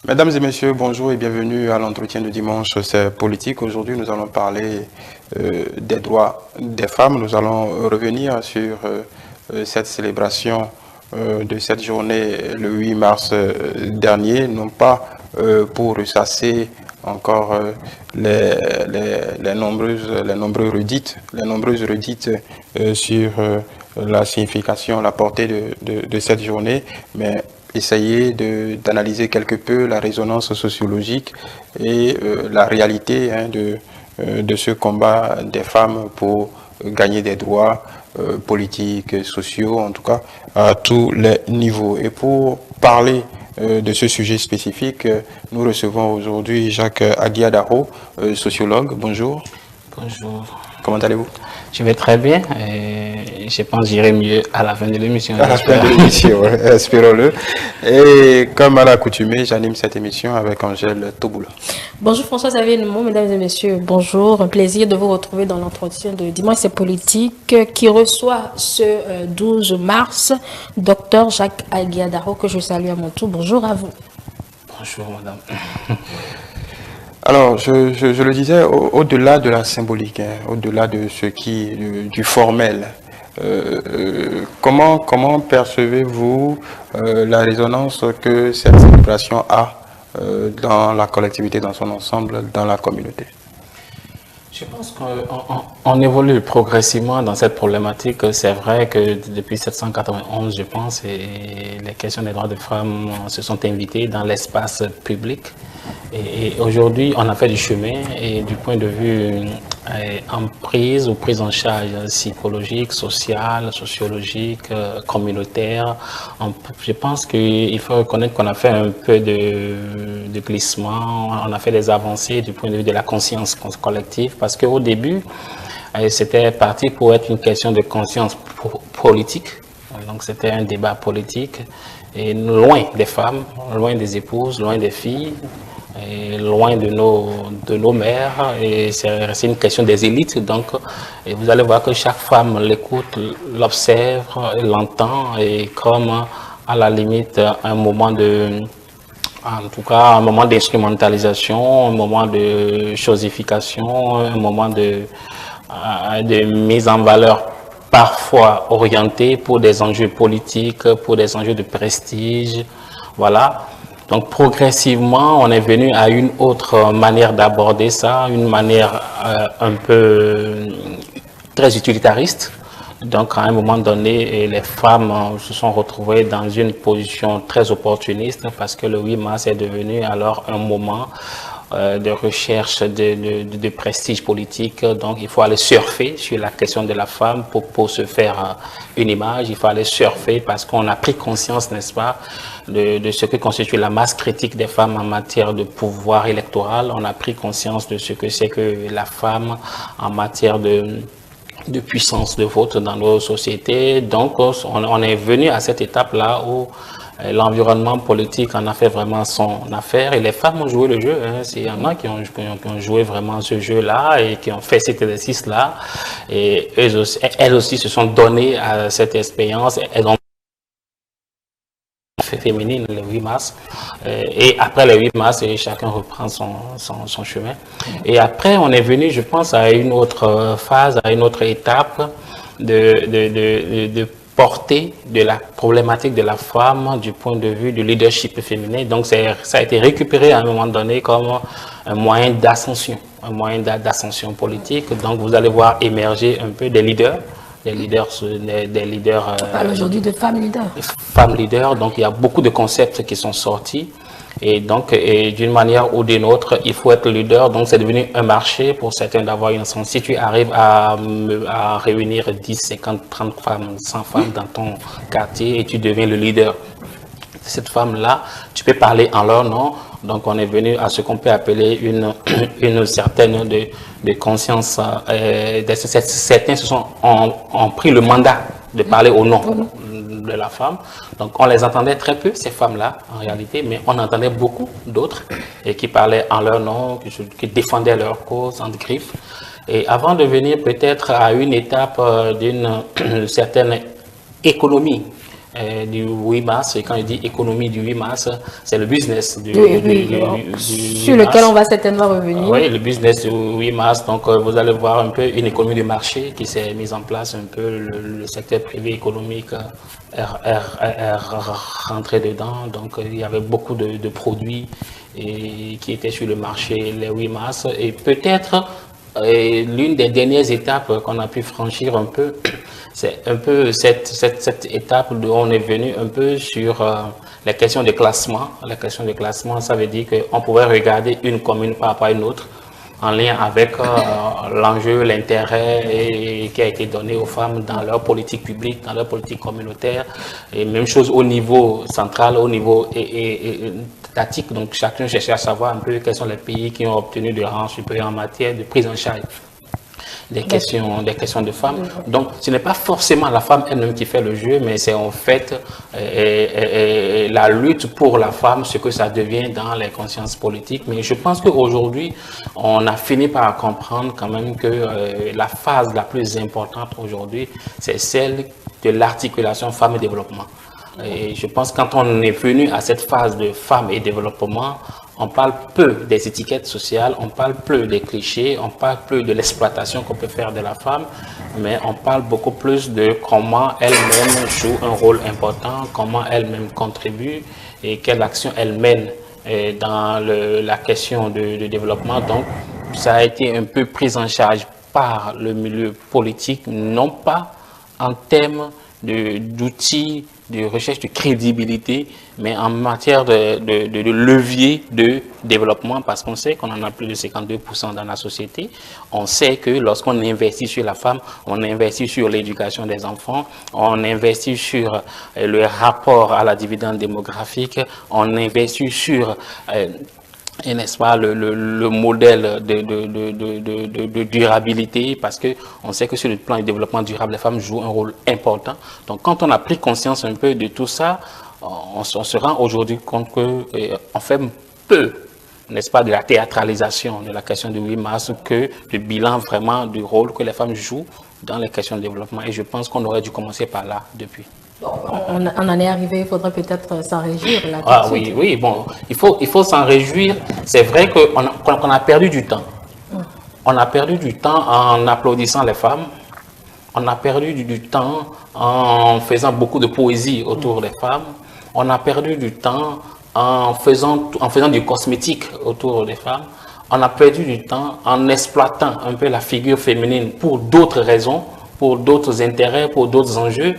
Mesdames et messieurs, bonjour et bienvenue à l'entretien de dimanche, c'est politique. Aujourd'hui, nous allons parler des droits des femmes. Nous allons revenir sur cette célébration de cette journée le 8 mars dernier, non pas pour ressasser encore les nombreuses redites sur la signification, la portée de cette journée, mais essayer d'analyser quelque peu la résonance sociologique et la réalité de ce combat des femmes pour gagner des droits politiques, sociaux, en tout cas à tous les niveaux. Et pour parler de ce sujet spécifique, nous recevons aujourd'hui Jacques Aguiadaro, sociologue. Bonjour. Bonjour. Comment allez-vous? Je vais très bien et je pense que j'irai mieux à la fin de l'émission. À la fin de l'émission, espérons-le. Et comme à l'accoutumée, j'anime cette émission avec Angèle Toboula. Bonjour François-Xavier Noumon, mesdames et messieurs, bonjour. Un plaisir de vous retrouver dans l'entretien de Dimanche c'est politique qui reçoit ce 12 mars Dr Jacques Aguiadaro que je salue à mon tour. Bonjour à vous. Bonjour madame. Alors, je le disais, au-delà de la symbolique, au-delà de ce qui, du formel, comment percevez-vous la résonance que cette célébration a dans la collectivité, dans son ensemble, dans la communauté? Je pense qu'on évolue progressivement dans cette problématique. C'est vrai que depuis 1791, je pense, et les questions des droits des femmes se sont invitées dans l'espace public. Et aujourd'hui, on a fait du chemin et du point de vue prise en charge psychologique, sociale, sociologique, communautaire. Je pense qu'il faut reconnaître qu'on a fait un peu de glissement, on a fait des avancées du point de vue de la conscience collective parce qu'au début, c'était parti pour être une question de conscience politique. Donc c'était un débat politique et loin des femmes, loin des épouses, loin des filles. Et loin de nos mères, et c'est une question des élites. Donc, et vous allez voir que chaque femme l'écoute, l'observe, l'entend, et comme à la limite un moment un moment d'instrumentalisation, un moment de chosification, un moment de mise en valeur parfois orientée pour des enjeux politiques, pour des enjeux de prestige, voilà. Donc progressivement, on est venu à une autre manière d'aborder ça, une manière un peu très utilitariste. Donc à un moment donné, les femmes se sont retrouvées dans une position très opportuniste parce que le 8 mars est devenu alors un moment de recherche de prestige politique. Donc il faut aller surfer sur la question de la femme pour se faire une image. Il faut aller surfer parce qu'on a pris conscience, n'est-ce pas, de ce que constitue la masse critique des femmes en matière de pouvoir électoral. On a pris conscience de ce que c'est que la femme en matière de puissance de vote dans nos sociétés. Donc on est venu à cette étape-là où l'environnement politique en a fait vraiment son affaire et les femmes ont joué le jeu. Il y en a qui ont joué vraiment ce jeu-là et qui ont fait cet exercice-là. Et elles aussi se sont données à cette expérience. Elles ont fait féminine le 8 mars. Et après le 8 mars, chacun reprend son chemin. Et après, on est venu, je pense, à une autre phase, à une autre étape de portée de la problématique de la femme du point de vue du leadership féminin. Donc ça a été récupéré à un moment donné comme un moyen d'ascension politique. Donc vous allez voir émerger un peu des leaders. On parle aujourd'hui de femmes leaders. Femmes leaders, donc il y a beaucoup de concepts qui sont sortis. Et donc, d'une manière ou d'une autre, il faut être leader. Donc, c'est devenu un marché pour certains d'avoir une ascension. Si tu arrives à réunir 10, 50, 30 femmes, 100 femmes dans ton quartier et tu deviens le leader de cette femme-là, tu peux parler en leur nom. Donc, on est venu à ce qu'on peut appeler une certaine de conscience. Certains ont pris le mandat de parler au nom de la femme. Donc on les entendait très peu, ces femmes-là, en réalité, mais on entendait beaucoup d'autres et qui parlaient en leur nom, qui défendaient leur cause en griffe. Et avant de venir peut-être à une étape d'une certaine économie du 8 mars. Et quand je dis économie du 8 mars, c'est le business du sur lequel on va certainement revenir. Oui, le business du 8 mars. Donc, vous allez voir un peu une économie de marché qui s'est mise en place, un peu le secteur privé économique est rentré dedans. Donc, il y avait beaucoup de produits qui étaient sur le marché le 8 mars. Et peut-être l'une des dernières étapes qu'on a pu franchir un peu, c'est un peu cette étape où on est venu un peu sur les questions de classement. La question de classement, ça veut dire qu'on pouvait regarder une commune par rapport à une autre en lien avec l'enjeu, l'intérêt qui a été donné aux femmes dans leur politique publique, dans leur politique communautaire. Et même chose au niveau central, au niveau étatique. Donc chacun cherchait à savoir un peu quels sont les pays qui ont obtenu des rangs supérieurs en matière de prise en charge des questions de femmes. Donc, ce n'est pas forcément la femme elle-même qui fait le jeu, mais c'est en fait la lutte pour la femme, ce que ça devient dans les consciences politiques. Mais je pense qu'aujourd'hui, on a fini par comprendre quand même que la phase la plus importante aujourd'hui, c'est celle de l'articulation femmes et développement. Et je pense que quand on est venu à cette phase de femmes et développement, on parle peu des étiquettes sociales, on parle peu des clichés, on parle peu de l'exploitation qu'on peut faire de la femme, mais on parle beaucoup plus de comment elle-même joue un rôle important, comment elle-même contribue et quelle action elle mène dans la question de développement. Donc, ça a été un peu pris en charge par le milieu politique, non pas en termes d'outils de recherche de crédibilité, mais en matière de levier de développement, parce qu'on sait qu'on en a plus de 52% dans la société. On sait que lorsqu'on investit sur la femme, on investit sur l'éducation des enfants, on investit sur le rapport à la dividende démographique, on investit sur et n'est-ce pas le modèle de durabilité, parce que on sait que sur le plan du développement durable, les femmes jouent un rôle important. Donc quand on a pris conscience un peu de tout ça, on se rend aujourd'hui compte qu'on fait peu, n'est-ce pas, de la théâtralisation de la question du 8 mars que le bilan vraiment du rôle que les femmes jouent dans les questions de développement. Et je pense qu'on aurait dû commencer par là depuis. On en est arrivé, il faudrait peut-être s'en réjouir là. Oui, bon, il faut s'en réjouir. C'est vrai qu'on a perdu du temps. On a perdu du temps en applaudissant les femmes. On a perdu du temps en faisant beaucoup de poésie autour des femmes. On a perdu du temps en faisant du cosmétique autour des femmes. On a perdu du temps en exploitant un peu la figure féminine pour d'autres raisons, pour d'autres intérêts, pour d'autres enjeux.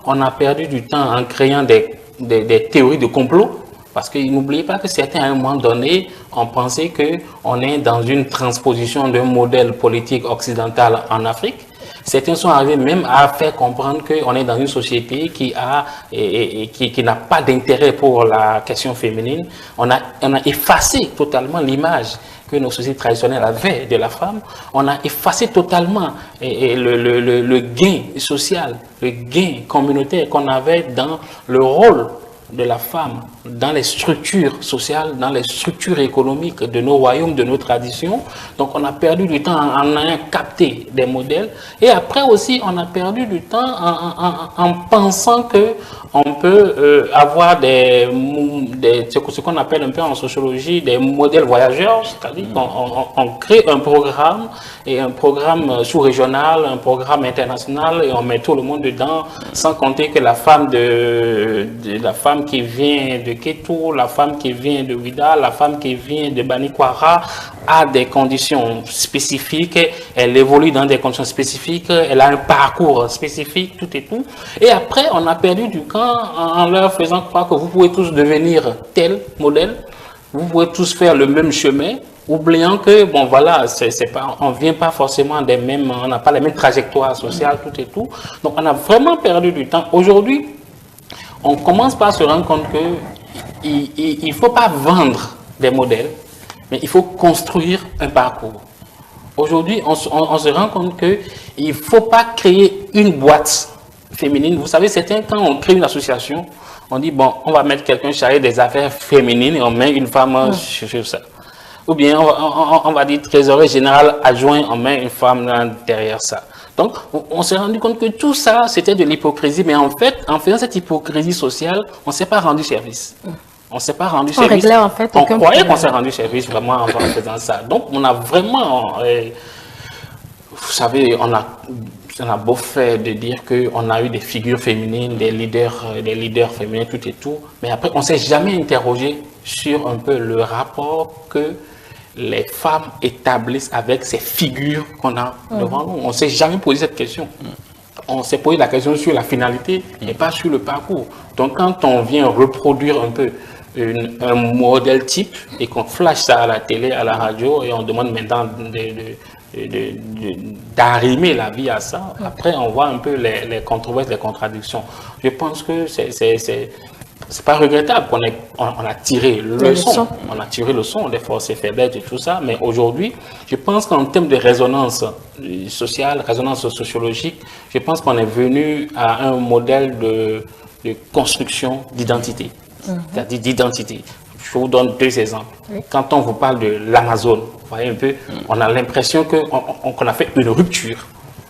On a perdu du temps en créant des théories de complot, parce que n'oubliez pas que certains, à un moment donné, ont pensé qu'on est dans une transposition d'un modèle politique occidental en Afrique. Certains sont arrivés même à faire comprendre qu'on est dans une société qui n'a pas d'intérêt pour la question féminine. On a effacé totalement l'image que nos sociétés traditionnelles avaient de la femme. On a effacé totalement le gain social, le gain communautaire qu'on avait dans le rôle de la femme, dans les structures sociales, dans les structures économiques de nos royaumes, de nos traditions. Donc on a perdu du temps en ayant capté des modèles. Et après aussi, on a perdu du temps en pensant qu'on peut avoir ce qu'on appelle un peu en sociologie des modèles voyageurs, c'est-à-dire qu'on crée un programme, et un programme sous-régional, un programme international, et on met tout le monde dedans, sans compter que la femme la femme qui vient de Kétou, la femme qui vient de Ouida, la femme qui vient de Banikwara a des conditions spécifiques, elle évolue dans des conditions spécifiques, elle a un parcours spécifique, tout et tout. Et après, on a perdu du temps en leur faisant croire que vous pouvez tous devenir tel modèle, vous pouvez tous faire le même chemin, oubliant que, bon voilà, on ne vient pas forcément des mêmes, on n'a pas les mêmes trajectoires sociales, tout et tout. Donc on a vraiment perdu du temps. Aujourd'hui, on commence par se rendre compte qu'il ne faut pas vendre des modèles, mais il faut construire un parcours. Aujourd'hui, on se rend compte qu'il ne faut pas créer une boîte féminine. Vous savez, quand on crée une association, on dit, bon, on va mettre quelqu'un chargé des affaires féminines et on met une femme sur ça. Ou bien, on va dire trésorier général adjoint, on met une femme derrière ça. Donc, on s'est rendu compte que tout ça, c'était de l'hypocrisie, mais en fait, en faisant cette hypocrisie sociale, on ne s'est pas rendu service. On ne s'est pas rendu service. Réglait, en fait, on croyait qu'on s'est rendu service vraiment en faisant ça. Donc, on a vraiment, vous savez, on a beau fait de dire qu'on a eu des figures féminines, des leaders féminins, tout et tout, mais après, on ne s'est jamais interrogé sur un peu le rapport que les femmes établissent avec ces figures qu'on a devant nous. On ne s'est jamais posé cette question. On s'est posé la question sur la finalité et pas sur le parcours. Donc, quand on vient reproduire un peu un modèle type et qu'on flash ça à la télé, à la radio, et on demande maintenant d'arrimer la vie à ça, après on voit un peu les controverses, les contradictions. Je pense que c'est pas regrettable qu'on on a tiré le son. On a tiré le son des forces et faiblesses et tout ça, mais aujourd'hui, je pense qu'en termes de résonance sociale, résonance sociologique, je pense qu'on est venu à un modèle de construction d'identité, c'est-à-dire d'identité. Je vous donne deux exemples. Quand on vous parle de l'Amazone, vous voyez un peu, on a l'impression qu'on a fait une rupture.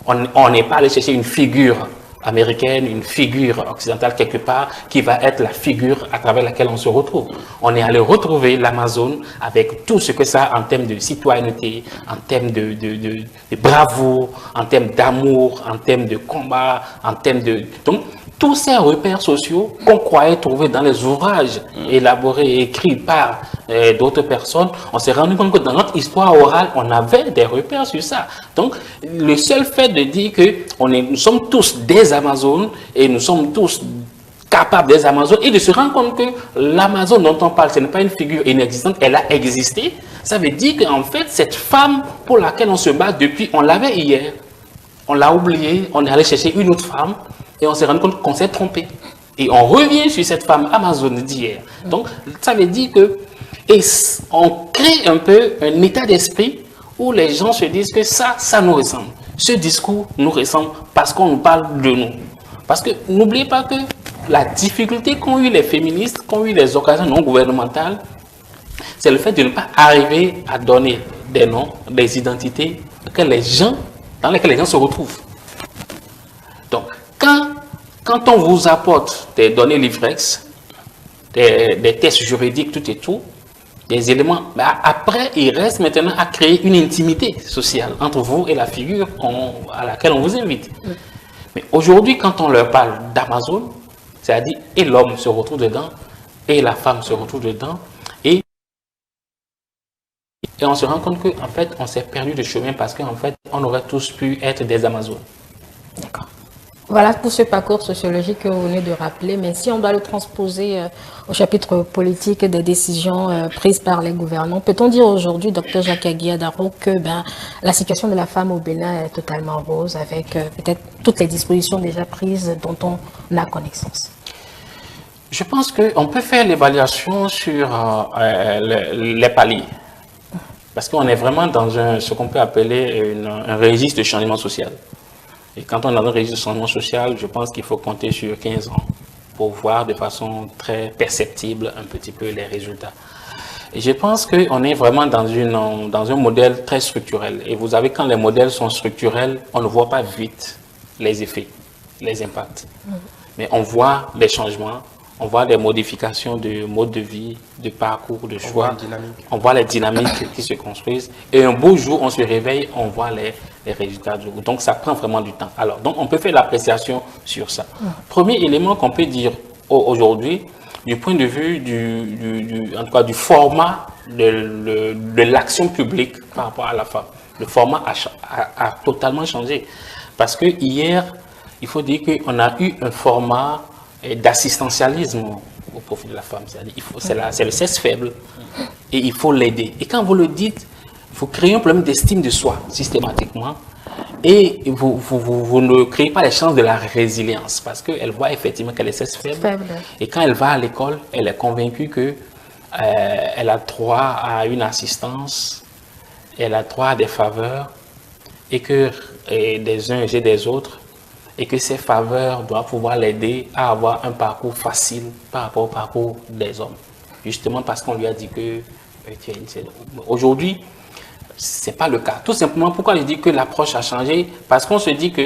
On n'est pas allé chercher une figure américaine, une figure occidentale quelque part, qui va être la figure à travers laquelle on se retrouve. On est allé retrouver l'Amazone avec tout ce que ça a en termes de citoyenneté, en termes de bravoure, en termes d'amour, en termes de combat, en termes de... Donc, tous ces repères sociaux qu'on croyait trouver dans les ouvrages élaborés et écrits par d'autres personnes, on s'est rendu compte que dans notre histoire orale, on avait des repères sur ça. Donc, le seul fait de dire que nous sommes tous des Amazones et nous sommes tous capables des Amazones et de se rendre compte que l'Amazone dont on parle, ce n'est pas une figure inexistante, elle a existé. Ça veut dire qu'en fait, cette femme pour laquelle on se bat depuis, on l'avait hier, on l'a oubliée, on est allé chercher une autre femme. Et on s'est rendu compte qu'on s'est trompé. Et on revient sur cette femme Amazone d'hier. Donc, ça veut dire que on crée un peu un état d'esprit où les gens se disent que ça nous ressemble. Ce discours nous ressemble parce qu'on nous parle de nous. Parce que n'oubliez pas que la difficulté qu'ont eu les féministes, qu'ont eu les occasions non gouvernementales, c'est le fait de ne pas arriver à donner des noms, des identités dans lesquelles les gens se retrouvent. Donc, quand on vous apporte des données livrex, des tests juridiques, tout et tout, des éléments, après, il reste maintenant à créer une intimité sociale entre vous et la figure à laquelle on vous invite. Mais aujourd'hui, quand on leur parle d'Amazone, c'est-à-dire et l'homme se retrouve dedans, et la femme se retrouve dedans, et on se rend compte qu'en fait, on s'est perdu de chemin parce qu'en fait, on aurait tous pu être des Amazones. D'accord. Voilà pour ce parcours sociologique que vous venez de rappeler, mais si on doit le transposer au chapitre politique des décisions prises par les gouvernants, peut-on dire aujourd'hui, Dr Jacques Aguiadaro, que la situation de la femme au Bénin est totalement rose avec peut-être toutes les dispositions déjà prises dont on a connaissance? Je pense qu'on peut faire l'évaluation sur les paliers, parce qu'on est vraiment dans ce qu'on peut appeler un registre de changement social. Et quand on est dans un registre de changement social, je pense qu'il faut compter sur 15 ans pour voir de façon très perceptible un petit peu les résultats. Et je pense qu'on est vraiment dans un modèle très structurel. Et vous savez, quand les modèles sont structurels, on ne voit pas vite les effets, les impacts. Mais on voit les changements, on voit des modifications de mode de vie, de parcours, de choix. On voit les dynamiques qui se construisent. Et un beau jour, on se réveille, on voit les résultats du jour. Donc, ça prend vraiment du temps. Alors, donc, on peut faire l'appréciation sur ça. Premier élément qu'on peut dire aujourd'hui, du point de vue en tout cas, du format de l'action publique par rapport à la femme. Le format a totalement changé. Parce que hier, il faut dire qu'on a eu un format d'assistentialisme au profit de la femme. C'est le sexe faible et il faut l'aider. Et quand vous le dites, vous créez un problème d'estime de soi systématiquement et vous ne créez pas les chances de la résilience parce qu'elle voit effectivement qu'elle est sexe faible. Et quand elle va à l'école, elle est convaincue qu'elle a droit à une assistance, elle a droit à des faveurs et que des uns et des autres, et que ces faveurs doivent pouvoir l'aider à avoir un parcours facile par rapport au parcours des hommes. Justement parce qu'on lui a dit que tu es une... Aujourd'hui, c'est pas le cas. Tout simplement, pourquoi je dis que l'approche a changé? Parce qu'on se dit que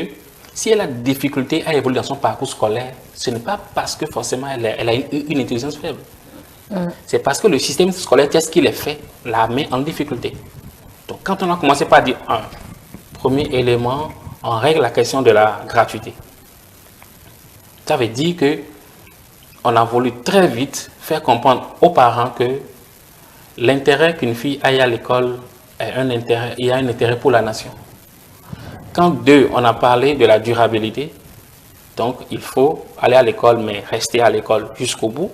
si elle a des difficultés à évoluer dans son parcours scolaire, ce n'est pas parce que forcément elle a une intelligence faible. C'est parce que le système scolaire, qu'est-ce qu'il est fait, la met en difficulté. Donc, quand on a commencé par dire un premier élément, on règle la question de la gratuité. Ça veut dire que on a voulu très vite faire comprendre aux parents que l'intérêt qu'une fille aille à l'école est un intérêt, il y a un intérêt pour la nation. Quand deux, on a parlé de la durabilité, donc il faut aller à l'école, mais rester à l'école jusqu'au bout.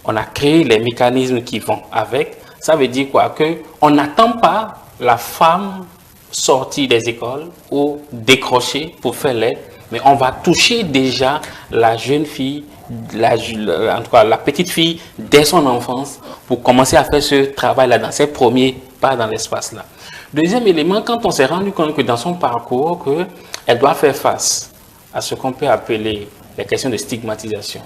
On a créé les mécanismes qui vont avec. Ça veut dire quoi? Qu'on n'attend pas la femme sortie des écoles ou décrocher pour faire l'aide, mais on va toucher déjà la jeune fille, en tout cas la petite fille dès son enfance pour commencer à faire ce travail-là dans ses premiers pas dans l'espace-là. Deuxième élément, quand on s'est rendu compte que dans son parcours, elle doit faire face à ce qu'on peut appeler les questions de stigmatisation,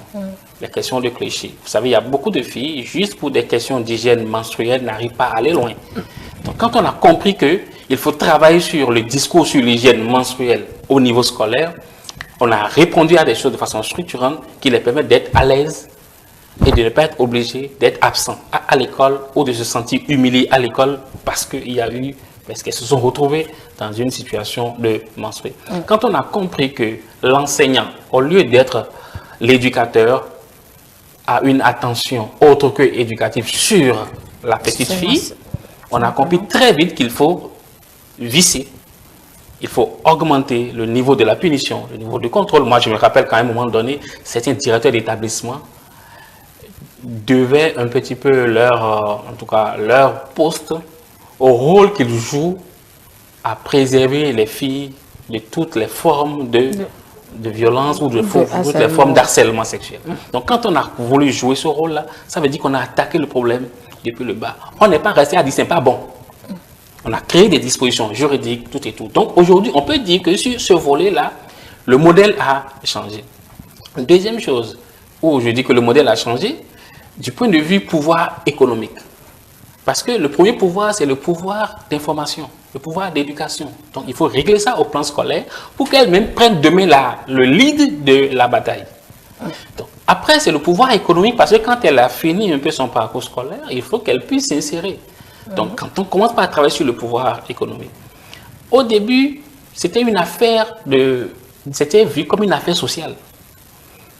les questions de clichés. Vous savez, il y a beaucoup de filles, juste pour des questions d'hygiène menstruelle, n'arrivent pas à aller loin. Donc, quand on a compris qu'il faut travailler sur le discours sur l'hygiène menstruelle au niveau scolaire, on a répondu à des choses de façon structurante qui les permettent d'être à l'aise et de ne pas être obligés d'être absents à l'école ou de se sentir humiliés à l'école parce qu'elles se sont retrouvées dans une situation de menstruée. Quand on a compris que l'enseignant, au lieu d'être l'éducateur, a une attention autre que éducative sur la petite fille, on a compris très vite qu'il faut visser. Il faut augmenter le niveau de la punition, le niveau de contrôle. Moi, je me rappelle qu'à un moment donné, certains directeurs d'établissement devaient un petit peu leur poste au rôle qu'ils jouent à préserver les filles de toutes les formes de violence ou de toutes les formes d'harcèlement sexuel. Donc, quand on a voulu jouer ce rôle-là, ça veut dire qu'on a attaqué le problème depuis le bas. On n'est pas resté à dire c'est pas bon. On a créé des dispositions juridiques, tout et tout. Donc, aujourd'hui, on peut dire que sur ce volet-là, le modèle a changé. Deuxième chose, où je dis que le modèle a changé, du point de vue pouvoir économique. Parce que le premier pouvoir, c'est le pouvoir d'information, le pouvoir d'éducation. Donc, il faut régler ça au plan scolaire pour qu'elle-même prenne demain le lead de la bataille. Donc, après, c'est le pouvoir économique parce que quand elle a fini un peu son parcours scolaire, il faut qu'elle puisse s'insérer. Donc, quand on commence par travailler sur le pouvoir économique, au début, c'était vu comme une affaire sociale.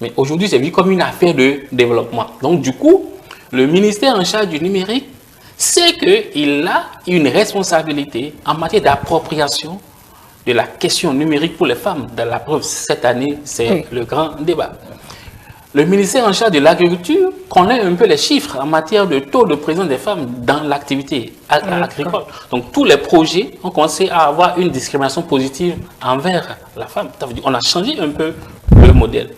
Mais aujourd'hui, c'est vu comme une affaire de développement. Donc, du coup, le ministère en charge du numérique sait qu'il a une responsabilité en matière d'appropriation de la question numérique pour les femmes. Dans la preuve, cette année, c'est le grand débat. Le ministère en charge de l'agriculture connaît un peu les chiffres en matière de taux de présence des femmes dans l'activité agricole. Donc, tous les projets ont commencé à avoir une discrimination positive envers la femme. Ça veut dire qu'on a changé un peu le modèle.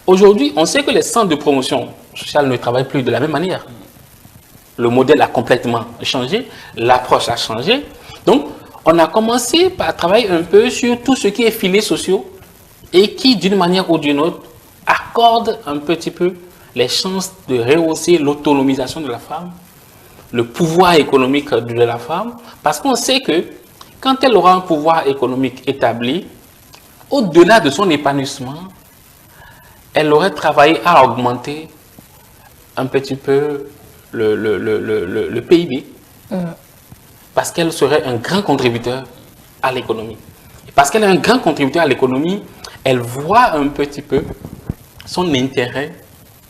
Aujourd'hui, on sait que les centres de promotion sociale ne travaillent plus de la même manière. Le modèle a complètement changé, l'approche a changé. Donc, on a commencé par travailler un peu sur tout ce qui est filets sociaux et qui, d'une manière ou d'une autre, accorde un petit peu les chances de rehausser l'autonomisation de la femme, le pouvoir économique de la femme, parce qu'on sait que quand elle aura un pouvoir économique établi, au-delà de son épanouissement, elle aurait travaillé à augmenter un petit peu le PIB, parce qu'elle serait un grand contributeur à l'économie. Et parce qu'elle est un grand contributeur à l'économie, elle voit un petit peu son intérêt,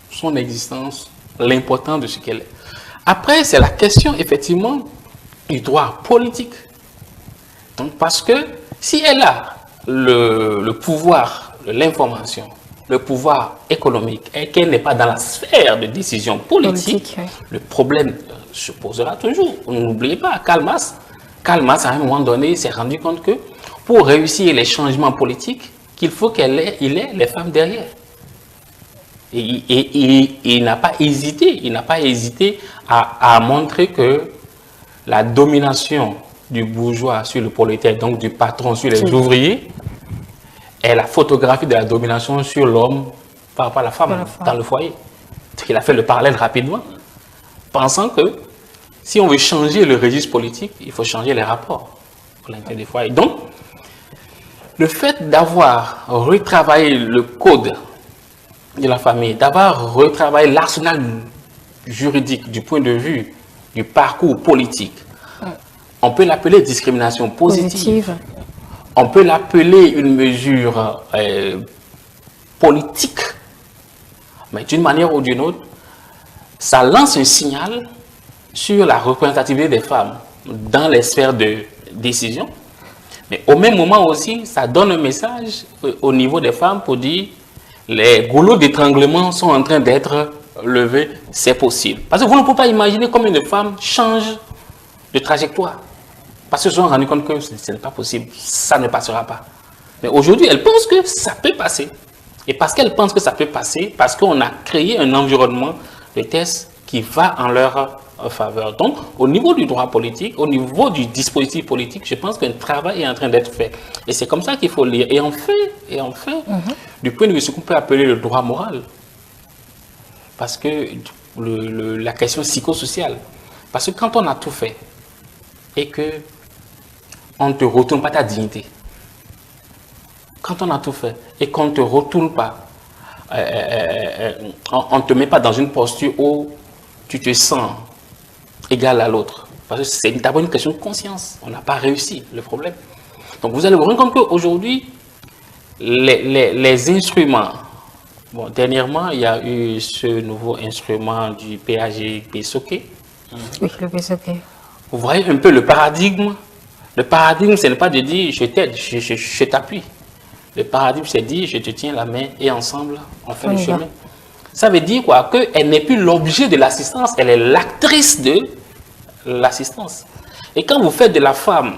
son existence, l'importance de ce qu'elle est. Après, c'est la question, effectivement, du droit politique. Donc, parce que si elle a le pouvoir de l'information, le pouvoir économique, et qu'elle n'est pas dans la sphère de décision politique, le problème se posera toujours. N'oubliez pas, Karl Marx, à un moment donné, s'est rendu compte que pour réussir les changements politiques, qu'il faut qu'il ait les femmes derrière. Et il n'a pas hésité à montrer que la domination du bourgeois sur le prolétaire, donc du patron sur les ouvriers, est la photographie de la domination sur l'homme par rapport à la femme dans le foyer. Il a fait le parallèle rapidement, pensant que Si on veut changer le registre politique, il faut changer les rapports pour l'intérêt des foyers. Donc, le fait d'avoir retravaillé le code de la famille, d'avoir retravaillé l'arsenal juridique du point de vue du parcours politique, on peut l'appeler discrimination positive. On peut l'appeler une mesure politique, mais d'une manière ou d'une autre, ça lance un signal sur la représentativité des femmes dans les sphères de décision. Mais au même moment aussi, ça donne un message au niveau des femmes pour dire les goulots d'étranglement sont en train d'être levés, c'est possible. Parce que vous ne pouvez pas imaginer combien de femmes changent de trajectoire. Parce qu'elles se sont rendues compte que ce n'est pas possible, ça ne passera pas. Mais aujourd'hui, elles pensent que ça peut passer. Et parce qu'elles pensent que ça peut passer, parce qu'on a créé un environnement de test qui va en leur faveur. Donc, au niveau du droit politique, au niveau du dispositif politique, je pense qu'un travail est en train d'être fait. Et c'est comme ça qu'il faut lire. Et enfin, du point de vue de ce qu'on peut appeler le droit moral, parce que la question psychosociale, parce que quand on a tout fait et que on ne te retourne pas ta dignité, quand on a tout fait et qu'on ne te retourne pas, on ne te met pas dans une posture où tu te sens égal à l'autre. Parce que c'est d'abord une question de conscience. On n'a pas réussi le problème. Donc vous allez vous rendre compte qu'aujourd'hui, les instruments, bon, dernièrement, il y a eu ce nouveau instrument du PAG-PSOK. Oui, le PSOK. Vous voyez un peu le paradigme. Le paradigme, ce n'est pas de dire je t'aide, je t'appuie. Le paradigme, c'est de dire je te tiens la main et ensemble, on fait le chemin. Ça veut dire quoi? Qu'elle n'est plus l'objet de l'assistance, elle est l'actrice de l'assistance. Et quand vous faites de la femme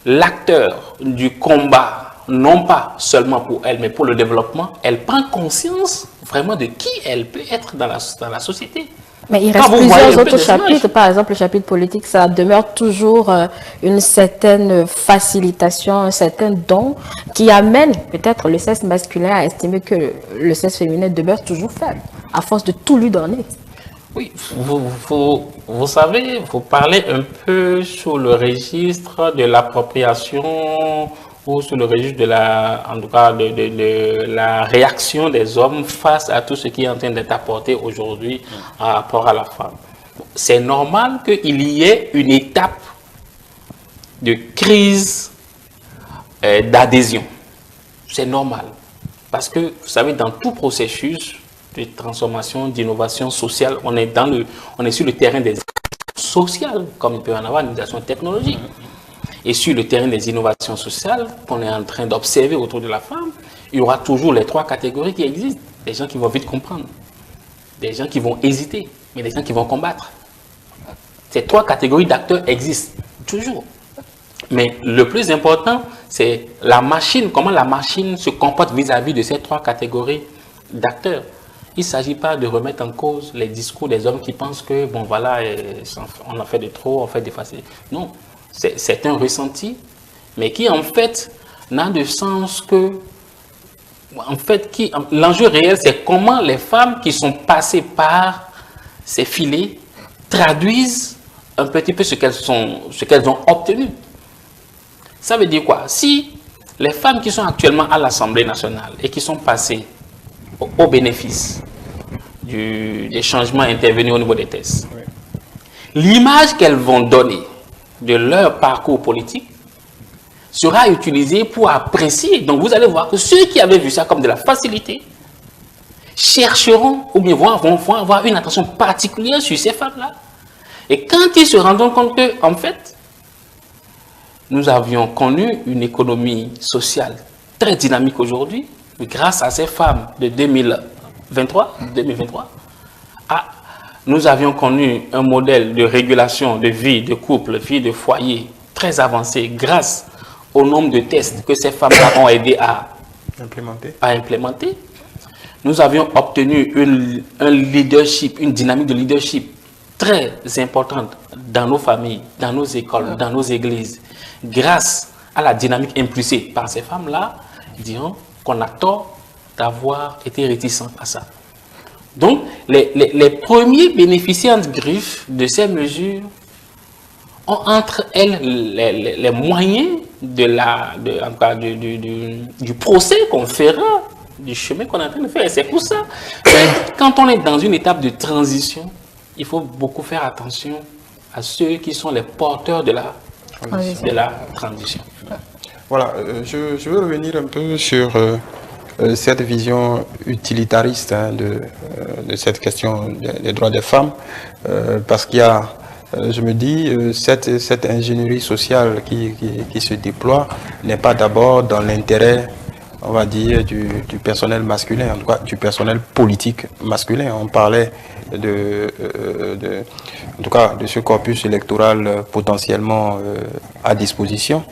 l'acteur du combat, non pas seulement pour elle, mais pour le développement, elle prend conscience vraiment de qui elle peut être dans la société. Mais il reste plusieurs autres chapitres, par exemple le chapitre politique, ça demeure toujours une certaine facilitation, un certain don qui amène peut-être le sexe masculin à estimer que le sexe féminin demeure toujours faible, à force de tout lui donner. Oui, vous savez, vous parlez un peu sous le registre de l'appropriation ou sous le registre de en tout cas de la réaction des hommes face à tout ce qui est en train d'être apporté aujourd'hui par rapport à la femme. C'est normal qu'il y ait une étape de crise d'adhésion. C'est normal. Parce que, vous savez, dans tout processus de transformation, d'innovation sociale, on est sur le terrain des sociales, comme il peut y en avoir une innovation technologique. Et sur le terrain des innovations sociales qu'on est en train d'observer autour de la femme, il y aura toujours les trois catégories qui existent. Des gens qui vont vite comprendre, des gens qui vont hésiter, mais des gens qui vont combattre. Ces trois catégories d'acteurs existent toujours. Mais le plus important, c'est la machine, comment la machine se comporte vis-à-vis de ces trois catégories d'acteurs. Il ne s'agit pas de remettre en cause les discours des hommes qui pensent que, bon voilà, on a fait de trop, on fait des facilités. Non. C'est un ressenti, mais qui en fait n'a de sens que, en fait, l'enjeu réel, c'est comment les femmes qui sont passées par ces filets traduisent un petit peu ce qu'elles ont obtenu. Ça veut dire quoi? Si les femmes qui sont actuellement à l'Assemblée nationale et qui sont passées au bénéfice des changements intervenus au niveau des tests, l'image qu'elles vont donner de leur parcours politique sera utilisée pour apprécier. Donc vous allez voir que ceux qui avaient vu ça comme de la facilité chercheront ou bien vont avoir une attention particulière sur ces femmes-là. Et quand ils se rendront compte que, en fait, nous avions connu une économie sociale très dynamique aujourd'hui, grâce à ces femmes de 2023, nous avions connu un modèle de régulation de vie de couple, vie de foyer très avancé grâce au nombre de tests que ces femmes-là ont aidé à implémenter. Nous avions obtenu un leadership, une dynamique de leadership très importante dans nos familles, dans nos écoles, dans nos églises, grâce à la dynamique impulsée par ces femmes-là, diront qu'on a tort d'avoir été réticents à ça. Donc, les premiers bénéficiaires griffes de ces mesures ont entre elles les moyens du procès qu'on fera, du chemin qu'on est en train de faire. Et c'est pour ça que quand on est dans une étape de transition, il faut beaucoup faire attention à ceux qui sont les porteurs de la transition. Voilà, je veux revenir un peu sur cette vision utilitariste de cette question des droits des femmes, parce qu'il y a, je me dis, cette ingénierie sociale qui se déploie n'est pas d'abord dans l'intérêt, on va dire, du personnel masculin, en tout cas du personnel politique masculin. On parlait en tout cas, de ce corpus électoral potentiellement à disposition.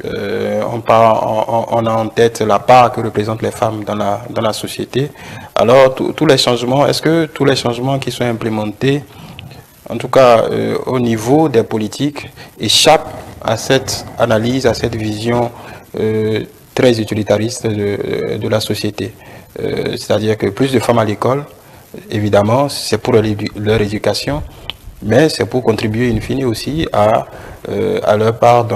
On a en tête la part que représentent les femmes dans la société. Alors, tous les changements, est-ce que tous les changements qui sont implémentés, en tout cas au niveau des politiques, échappent à cette analyse, à cette vision très utilitariste de la société? C'est-à-dire que plus de femmes à l'école, évidemment, c'est pour leur éducation, mais c'est pour contribuer in fine aussi à leur part,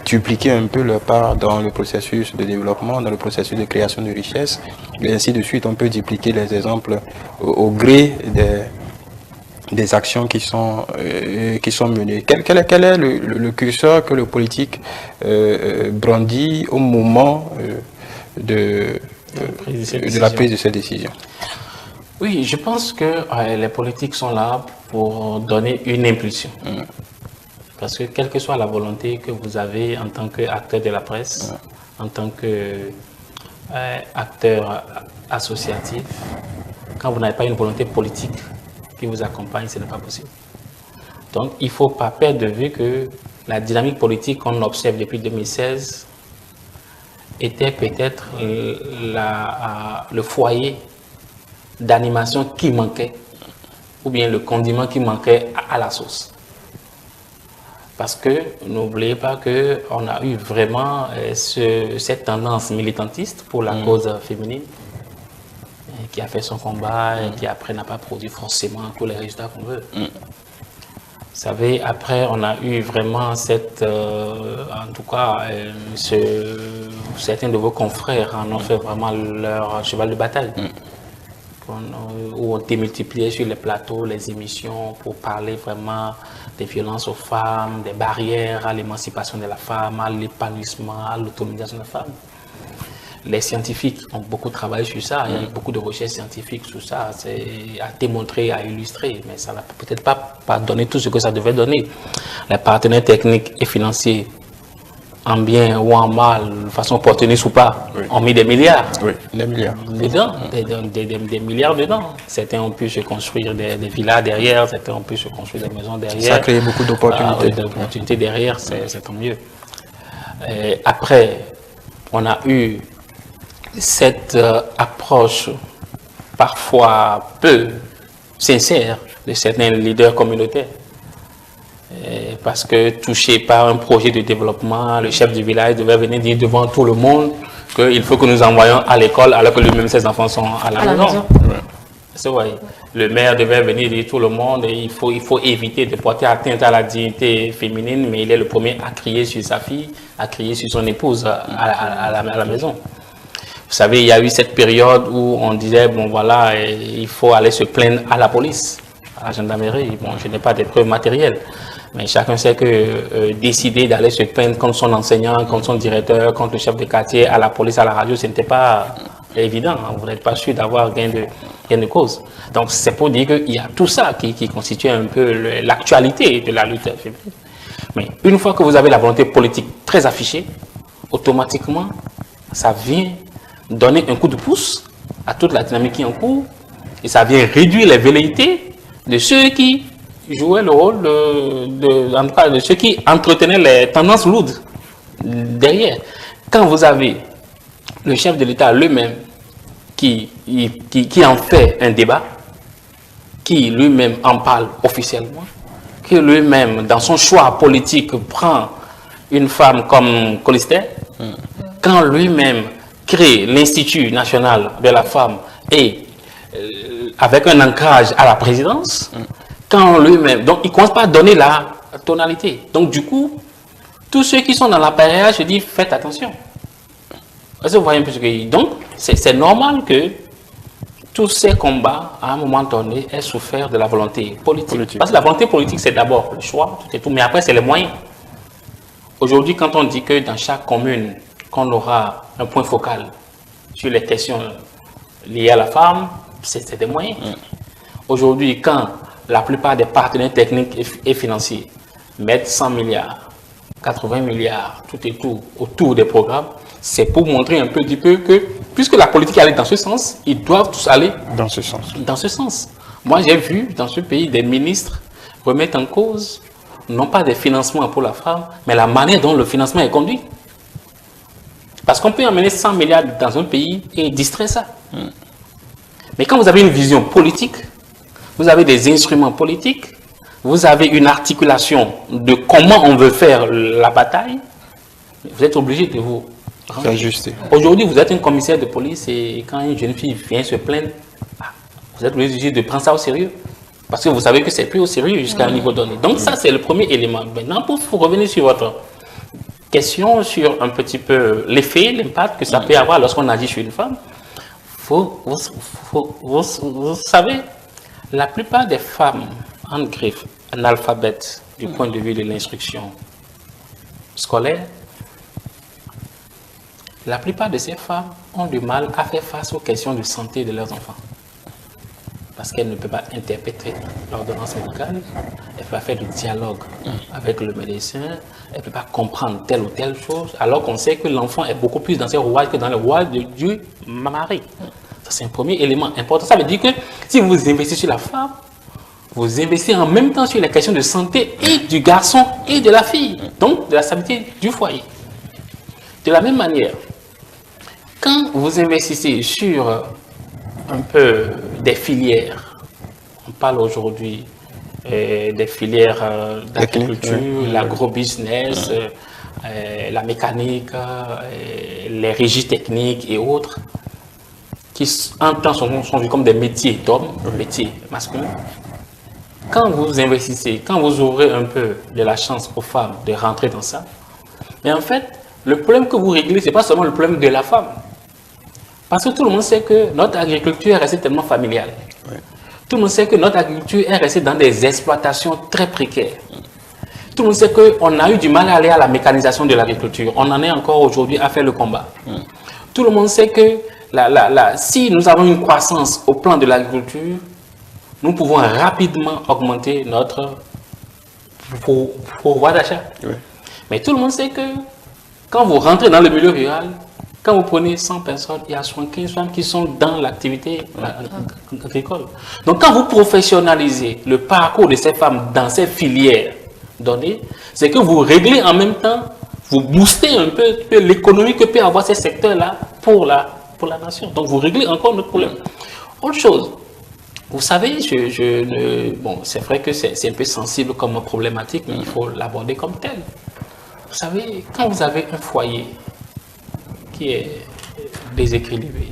dupliquer un peu leur part dans le processus de développement, dans le processus de création de richesse, et ainsi de suite. On peut dupliquer les exemples au gré des actions qui sont menées. Quel est le curseur que le politique brandit au moment de la prise de cette décision? Oui, je pense que les politiques sont là pour donner une impulsion. Parce que quelle que soit la volonté que vous avez en tant qu'acteur de la presse, en tant qu'acteur associatif, quand vous n'avez pas une volonté politique qui vous accompagne, ce n'est pas possible. Donc, il ne faut pas perdre de vue que la dynamique politique qu'on observe depuis 2016 était peut-être le foyer d'animation qui manquait, ou bien le condiment qui manquait à la sauce. Parce que n'oubliez pas qu'on a eu vraiment cette tendance militantiste pour la cause féminine, qui a fait son combat et qui après n'a pas produit forcément tous les résultats qu'on veut. Vous savez, après on a eu vraiment en tout cas, certains de vos confrères en ont fait vraiment leur cheval de bataille. Où on démultipliait sur les plateaux les émissions pour parler vraiment des violences aux femmes, des barrières à l'émancipation de la femme, à l'épanouissement, à l'autonomisation de la femme. Les scientifiques ont beaucoup travaillé sur ça, il y a eu beaucoup de recherches scientifiques sur ça, c'est à démontrer, à illustrer, mais ça n'a peut-être pas donné tout ce que ça devait donner. Les partenaires techniques et financiers, en bien ou en mal, de façon opportuniste ou pas, ont mis des milliards. Oui, des milliards. Dedans, des milliards dedans. Certains ont pu se construire des villas derrière, certains ont pu se construire des maisons derrière. Ça a créé beaucoup d'opportunités. D'opportunités derrière, c'est tant mieux. Et après, on a eu cette approche parfois peu sincère de certains leaders communautaires. Parce que touché par un projet de développement, le chef du village devait venir dire devant tout le monde qu'il faut que nous envoyions à l'école alors que lui-même ses enfants sont à la maison. Le maire devait venir dire tout le monde et il faut éviter de porter atteinte à la dignité féminine, mais il est le premier à crier sur sa fille, à crier sur son épouse à la maison. Vous savez, il y a eu cette période où on disait, bon voilà, il faut aller se plaindre à la police, à la gendarmerie. Bon, je n'ai pas de preuves matérielles. Mais chacun sait que décider d'aller se plaindre contre son enseignant, contre son directeur, contre le chef de quartier, à la police, à la radio, ce n'était pas évident. Hein. Vous n'êtes pas sûr d'avoir gain de cause. Donc c'est pour dire qu'il y a tout ça qui constitue un peu l'actualité de la lutte féminine. Mais une fois que vous avez la volonté politique très affichée, automatiquement, ça vient donner un coup de pouce à toute la dynamique qui est en cours et ça vient réduire les velléités de ceux qui jouaient le rôle en tout cas, de ceux qui entretenaient les tendances lourdes derrière. Quand vous avez le chef de l'État lui-même qui en fait un débat, qui lui-même en parle officiellement, qui lui-même, dans son choix politique, prend une femme comme Colister, quand lui-même crée l'Institut national de la femme et avec un ancrage à la présidence, quand lui-même, donc il ne commence pas à donner la tonalité. Donc du coup, tous ceux qui sont dans l'appareillage se disent faites attention. Est-ce que vous voyez un peu ce que je dis? Donc c'est normal que tous ces combats, à un moment donné, aient souffert de la volonté politique. Parce que la volonté politique, c'est d'abord le choix, tout et tout, mais après, c'est les moyens. Aujourd'hui, quand on dit que dans chaque commune, qu'on aura un point focal sur les questions liées à la femme, c'est des moyens. Aujourd'hui, quand la plupart des partenaires techniques et financiers mettent 100 milliards, 80 milliards, tout et tout, autour des programmes, c'est pour montrer un petit peu que, puisque la politique allait dans ce sens, ils doivent tous aller dans ce sens. Dans ce sens. Moi, j'ai vu dans ce pays des ministres remettre en cause, non pas des financements pour la femme, mais la manière dont le financement est conduit. Parce qu'on peut emmener 100 milliards dans un pays et distraire ça. Mais quand vous avez une vision politique, vous avez des instruments politiques, vous avez une articulation de comment on veut faire la bataille, vous êtes obligé de vous ajuster. Aujourd'hui, vous êtes un commissaire de police et quand une jeune fille vient se plaindre, vous êtes obligé de prendre ça au sérieux. Parce que vous savez que c'est plus au sérieux jusqu'à un niveau donné. Donc ça, c'est le premier élément. Maintenant, pour revenir sur votre question sur un petit peu l'effet, l'impact que ça peut avoir lorsqu'on agit sur une femme, vous savez, la plupart des femmes en griffe, analphabètes du point de vue de l'instruction scolaire, la plupart de ces femmes ont du mal à faire face aux questions de santé de leurs enfants. Parce qu'elles ne peuvent pas interpréter l'ordonnance médicale, elles ne peuvent pas faire du dialogue avec le médecin, elles ne peuvent pas comprendre telle ou telle chose, alors qu'on sait que l'enfant est beaucoup plus dans ses rouages que dans le rouage du mari. Ça, c'est un premier élément important. Ça veut dire que si vous investissez sur la femme, vous investissez en même temps sur les questions de santé et du garçon et de la fille, donc de la stabilité du foyer. De la même manière, quand vous investissez sur un peu des filières, on parle aujourd'hui des filières d'agriculture, l'agro-business, la mécanique, les régies techniques et autres, qui en temps sont vus comme des métiers d'hommes, métiers masculins. Quand vous investissez, quand vous ouvrez un peu de la chance aux femmes de rentrer dans ça, mais en fait, le problème que vous réglez, ce n'est pas seulement le problème de la femme. Parce que tout le monde sait que notre agriculture est restée tellement familiale. Oui. Tout le monde sait que notre agriculture est restée dans des exploitations très précaires. Tout le monde sait qu'on a eu du mal à aller à la mécanisation de l'agriculture. On en est encore aujourd'hui à faire le combat. Tout le monde sait que si nous avons une croissance au plan de l'agriculture, nous pouvons rapidement augmenter notre pouvoir d'achat. Oui. Mais tout le monde sait que quand vous rentrez dans le milieu rural, quand vous prenez 100 personnes, il y a 75 femmes qui sont dans l'activité agricole. Donc quand vous professionnalisez le parcours de ces femmes dans ces filières données, c'est que vous réglez en même temps, vous boostez un peu l'économie que peut avoir ces secteurs-là pour la nation. Donc vous réglez encore notre problème. Autre chose, vous savez, bon, c'est vrai que c'est un peu sensible comme problématique, mais il faut l'aborder comme tel. Vous savez, quand vous avez un foyer qui est déséquilibré,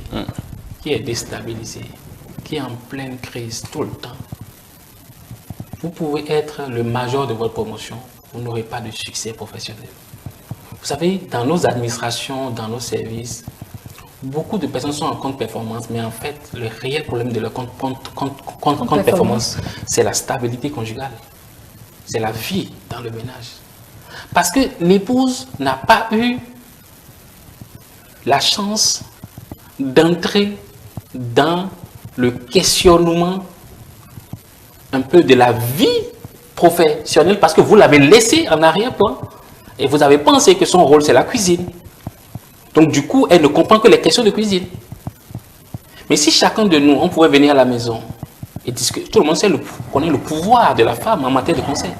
qui est déstabilisé, qui est en pleine crise tout le temps, vous pouvez être le major de votre promotion, vous n'aurez pas de succès professionnel. Vous savez, dans nos administrations, dans nos services, beaucoup de personnes sont en compte performance, mais en fait, le réel problème de leur compte performance, c'est la stabilité conjugale. C'est la vie dans le ménage. Parce que l'épouse n'a pas eu la chance d'entrer dans le questionnement un peu de la vie professionnelle parce que vous l'avez laissé en arrière-plan et vous avez pensé que son rôle c'est la cuisine. Donc du coup, elle ne comprend que les questions de cuisine. Mais si chacun de nous, on pouvait venir à la maison et discuter, tout le monde sait connaît le pouvoir de la femme en matière de conseil,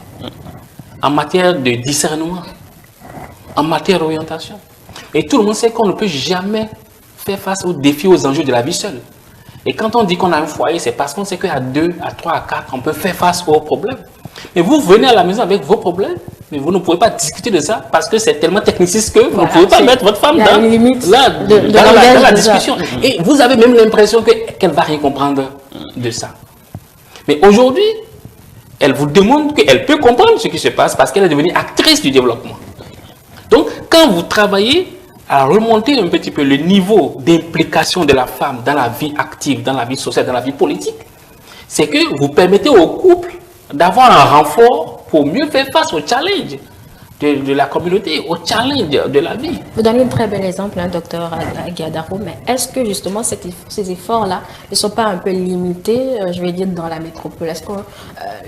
en matière de discernement, en matière d'orientation. Et tout le monde sait qu'on ne peut jamais faire face aux défis, aux enjeux de la vie seule. Et quand on dit qu'on a un foyer, c'est parce qu'on sait qu'à 2, à 3, à 4, on peut faire face aux problèmes. Mais vous venez à la maison avec vos problèmes, mais vous ne pouvez pas discuter de ça parce que c'est tellement techniciste que vous ne pouvez pas mettre votre femme dans la discussion. Et vous avez même l'impression qu'elle ne va rien comprendre de ça. Mais aujourd'hui, elle vous demande qu'elle peut comprendre ce qui se passe parce qu'elle est devenue actrice du développement. Donc, quand vous travaillez à remonter un petit peu le niveau d'implication de la femme dans la vie active, dans la vie sociale, dans la vie politique, c'est que vous permettez au couple d'avoir un renfort pour mieux faire face aux challenges de la communauté, aux challenges de la vie. Vous donnez un très bel exemple, hein, docteur Aguiadaro, mais est-ce que justement ces efforts-là ne sont pas un peu limités, je vais dire, dans la métropole? Est-ce que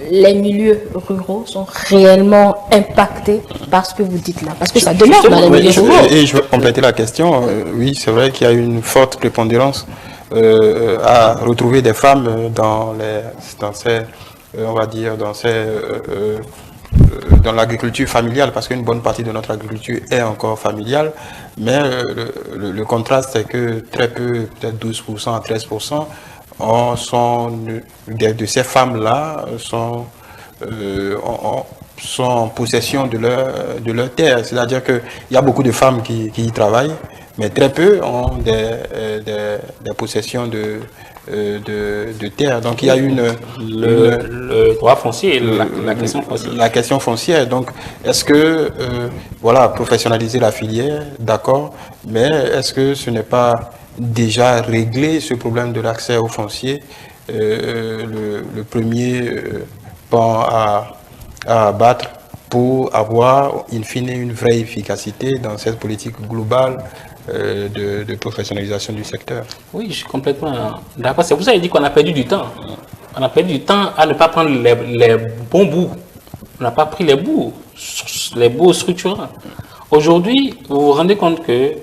les milieux ruraux sont réellement impactés par ce que vous dites là? Parce que ça demeure dans les milieux ruraux. Et je veux compléter la question. Oui, c'est vrai qu'il y a une forte prépondérance à retrouver des femmes dans ces, on va dire, dans l'agriculture familiale, parce qu'une bonne partie de notre agriculture est encore familiale, mais le contraste, c'est que très peu, peut-être 12% à 13%, de ces femmes-là sont en possession de leur terre. C'est-à-dire qu'il y a beaucoup de femmes qui y travaillent, mais très peu ont des possessions de terre. Donc il y a le droit foncier, la question foncière. La question foncière. Donc est-ce que voilà, professionnaliser la filière, d'accord, mais est-ce que ce n'est pas déjà réglé ce problème de l'accès au foncier, le premier pan à abattre pour avoir in fine une vraie efficacité dans cette politique globale de professionnalisation du secteur. Oui, je suis complètement d'accord. C'est pour ça qu'il dit qu'on a perdu du temps. On a perdu du temps à ne pas prendre les bons bouts. On n'a pas pris les bouts structurants. Aujourd'hui, vous vous rendez compte que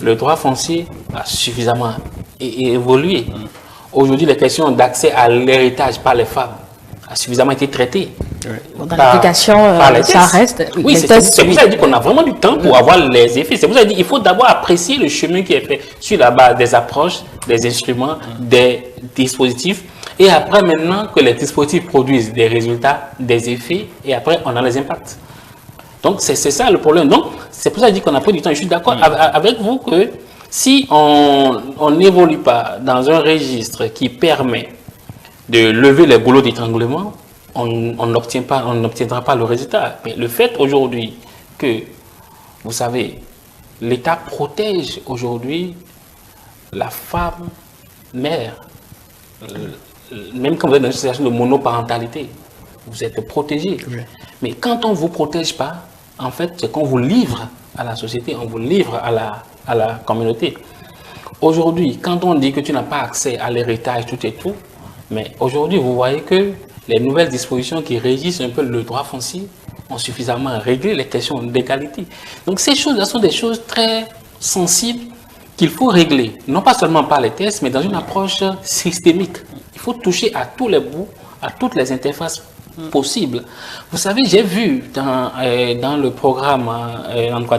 le droit foncier a suffisamment évolué. Aujourd'hui, les questions d'accès à l'héritage par les femmes a suffisamment été traitées. Bon, dans l'application, ça reste. Oui, c'est pour ça qu'il dit qu'on a vraiment du temps pour avoir les effets. C'est pour ça qu'il dit qu'il faut d'abord apprécier le chemin qui est fait sur la base des approches, des instruments, des dispositifs. Et après, maintenant que les dispositifs produisent des résultats, des effets, et après, on a les impacts. Donc, c'est ça le problème. Donc, c'est pour ça qu'il dit qu'on a pris du temps. Je suis d'accord avec vous que si on n'évolue pas dans un registre qui permet de lever les boulots d'étranglement, on n'obtiendra pas le résultat. Mais le fait aujourd'hui que, vous savez, l'État protège aujourd'hui la femme mère, même quand vous êtes dans une situation de monoparentalité, vous êtes protégé. Oui. Mais quand on ne vous protège pas, en fait, c'est qu'on vous livre à la société, on vous livre à la communauté. Aujourd'hui, quand on dit que tu n'as pas accès à l'héritage, tout et tout, mais aujourd'hui, vous voyez que les nouvelles dispositions qui régissent un peu le droit foncier ont suffisamment réglé les questions d'égalité. Donc ces choses-là sont des choses très sensibles qu'il faut régler, non pas seulement par les tests, mais dans une approche systémique. Il faut toucher à tous les bouts, à toutes les interfaces possibles. Vous savez, j'ai vu dans le programme,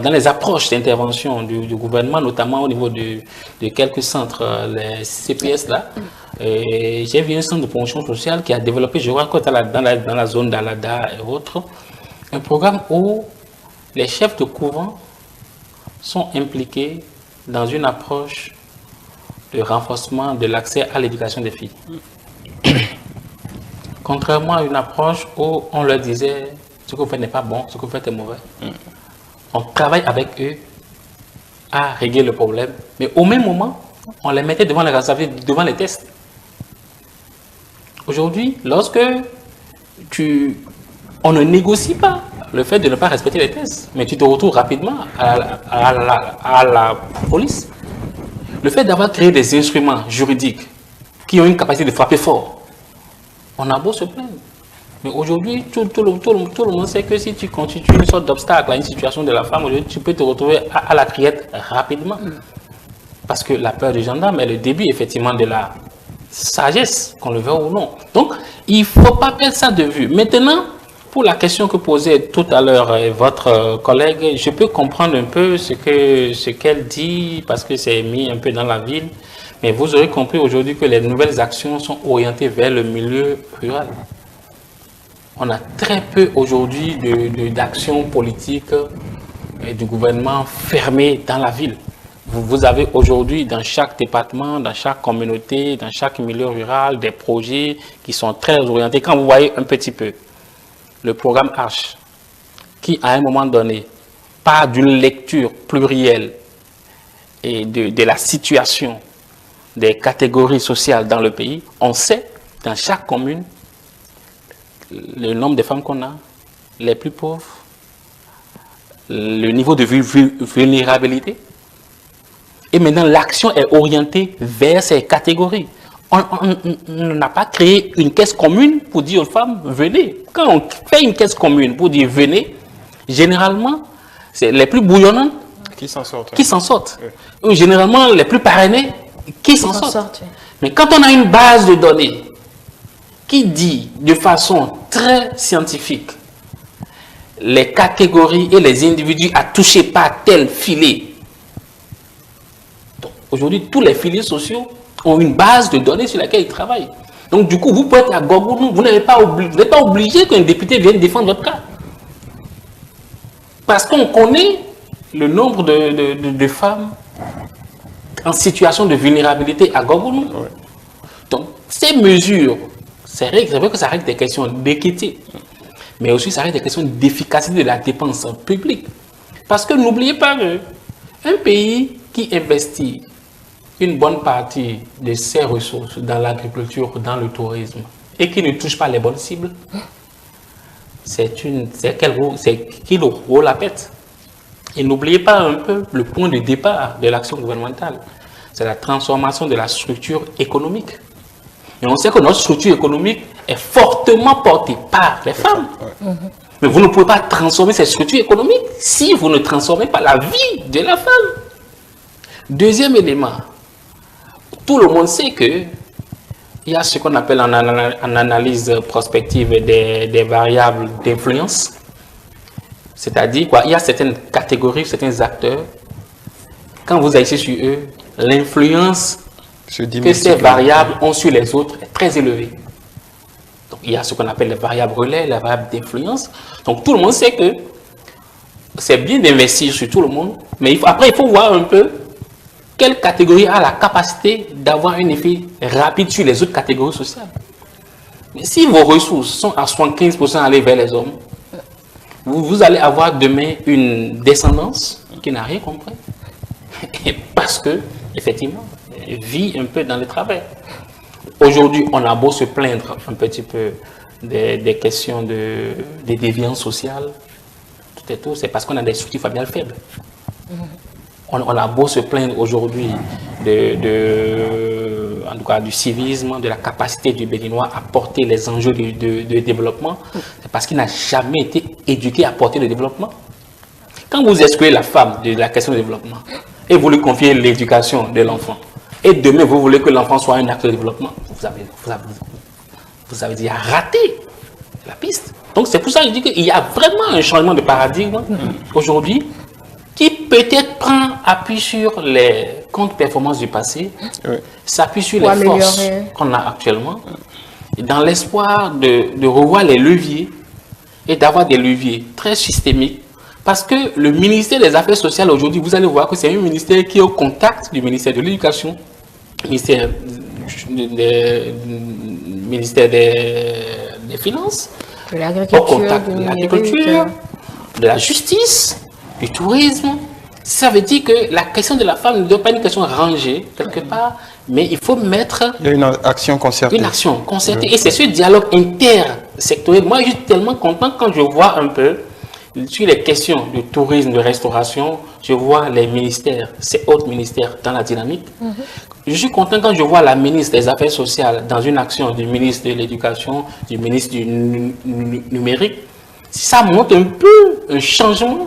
dans les approches d'intervention du gouvernement, notamment au niveau de quelques centres, les CPS là, j'ai vu un centre de promotion sociale qui a développé, je crois, dans la zone d'Alada et autres, un programme où les chefs de couvent sont impliqués dans une approche de renforcement de l'accès à l'éducation des filles. Contrairement à une approche où on leur disait ce que vous faites n'est pas bon, ce que vous faites est mauvais. On travaille avec eux à régler le problème, mais au même moment, on les mettait devant les tests. Aujourd'hui, lorsque on ne négocie pas le fait de ne pas respecter les tests, mais tu te retrouves rapidement à la police. Le fait d'avoir créé des instruments juridiques qui ont une capacité de frapper fort, on a beau se plaindre. Mais aujourd'hui, tout le monde sait que si tu constitues une sorte d'obstacle à une situation de la femme, tu peux te retrouver à la criette rapidement. Parce que la peur du gendarme est le début, effectivement, de la sagesse, qu'on le veuille ou non. Donc, il ne faut pas perdre ça de vue. Maintenant, pour la question que posait tout à l'heure votre collègue, je peux comprendre un peu ce qu'elle dit, parce que c'est mis un peu dans la ville. Mais vous aurez compris aujourd'hui que les nouvelles actions sont orientées vers le milieu rural. On a très peu aujourd'hui d'actions politiques du gouvernement fermées dans la ville. Vous avez aujourd'hui dans chaque département, dans chaque communauté, dans chaque milieu rural, des projets qui sont très orientés. Quand vous voyez un petit peu le programme H, qui à un moment donné part d'une lecture plurielle et de la situation des catégories sociales dans le pays, on sait dans chaque commune le nombre de femmes qu'on a, les plus pauvres, le niveau de vulnérabilité. Et maintenant, l'action est orientée vers ces catégories. On n'a pas créé une caisse commune pour dire aux femmes, venez. Quand on fait une caisse commune pour dire, venez, généralement, c'est les plus bouillonnantes qui s'en sortent. Qui s'en sortent. Oui. Ou généralement, les plus parrainés qui s'en sortent. Oui. Mais quand on a une base de données qui dit de façon très scientifique les catégories et les individus à toucher par tel filet. Aujourd'hui, tous les filets sociaux ont une base de données sur laquelle ils travaillent. Donc, du coup, vous pouvez être à Gogounou, vous n'êtes pas obligé qu'un député vienne défendre votre cas. Parce qu'on connaît le nombre de femmes en situation de vulnérabilité à Gogounou. Oui. Donc, ces mesures, c'est vrai que ça règle des questions d'équité, mais aussi ça règle des questions d'efficacité de la dépense publique. Parce que n'oubliez pas qu'un pays qui investit une bonne partie de ses ressources dans l'agriculture, dans le tourisme, et qui ne touche pas les bonnes cibles, c'est qui le rôle la pète. Et n'oubliez pas un peu le point de départ de l'action gouvernementale. C'est la transformation de la structure économique. Et on sait que notre structure économique est fortement portée par les femmes. Mais vous ne pouvez pas transformer cette structure économique si vous ne transformez pas la vie de la femme. Deuxième élément, tout le monde sait que il y a ce qu'on appelle en analyse prospective des variables d'influence. C'est-à-dire quoi, il y a certaines catégories, certains acteurs, quand vous agissez sur eux, l'influence que ces variables ont sur les autres est très élevée. Donc, il y a ce qu'on appelle les variables relais, les variables d'influence. Donc, tout le monde sait que c'est bien d'investir sur tout le monde, mais après, il faut voir un peu quelle catégorie a la capacité d'avoir un effet rapide sur les autres catégories sociales. Mais si vos ressources sont à 75% allées vers les hommes, vous allez avoir demain une descendance qui n'a rien compris. Parce que, effectivement, vit un peu dans le travail. Aujourd'hui, on a beau se plaindre un petit peu des questions de déviance sociale, tout et tout, c'est parce qu'on a des structures familiales faibles. On a beau se plaindre aujourd'hui en tout cas, du civisme, de la capacité du Béninois à porter les enjeux de développement, c'est parce qu'il n'a jamais été éduqué à porter le développement. Quand vous excluez la femme de la question du développement et vous lui confiez l'éducation de l'enfant, et demain vous voulez que l'enfant soit un acteur de développement, vous avez dit raté la piste. Donc c'est pour ça que je dis qu'il y a vraiment un changement de paradigme aujourd'hui qui peut-être prend appui sur les comptes performances du passé, s'appuie sur les forces qu'on a actuellement, dans l'espoir de revoir les leviers et d'avoir des leviers très systémiques. Parce que le ministère des Affaires sociales aujourd'hui, vous allez voir que c'est un ministère qui est au contact du ministère de l'Éducation, ministère des Finances, de l'agriculture, au contact de l'agriculture, de la justice, du tourisme. Ça veut dire que la question de la femme ne doit pas être une question rangée quelque part, mais il faut mettre... Il y a une action concertée. Une action concertée. Et c'est ce dialogue intersectoriel. Moi, je suis tellement content quand je vois un peu sur les questions de tourisme, de restauration, je vois les ministères, ces autres ministères dans la dynamique. Je suis content quand je vois la ministre des Affaires sociales dans une action du ministre de l'Éducation, du ministre du numérique. Ça montre un peu un changement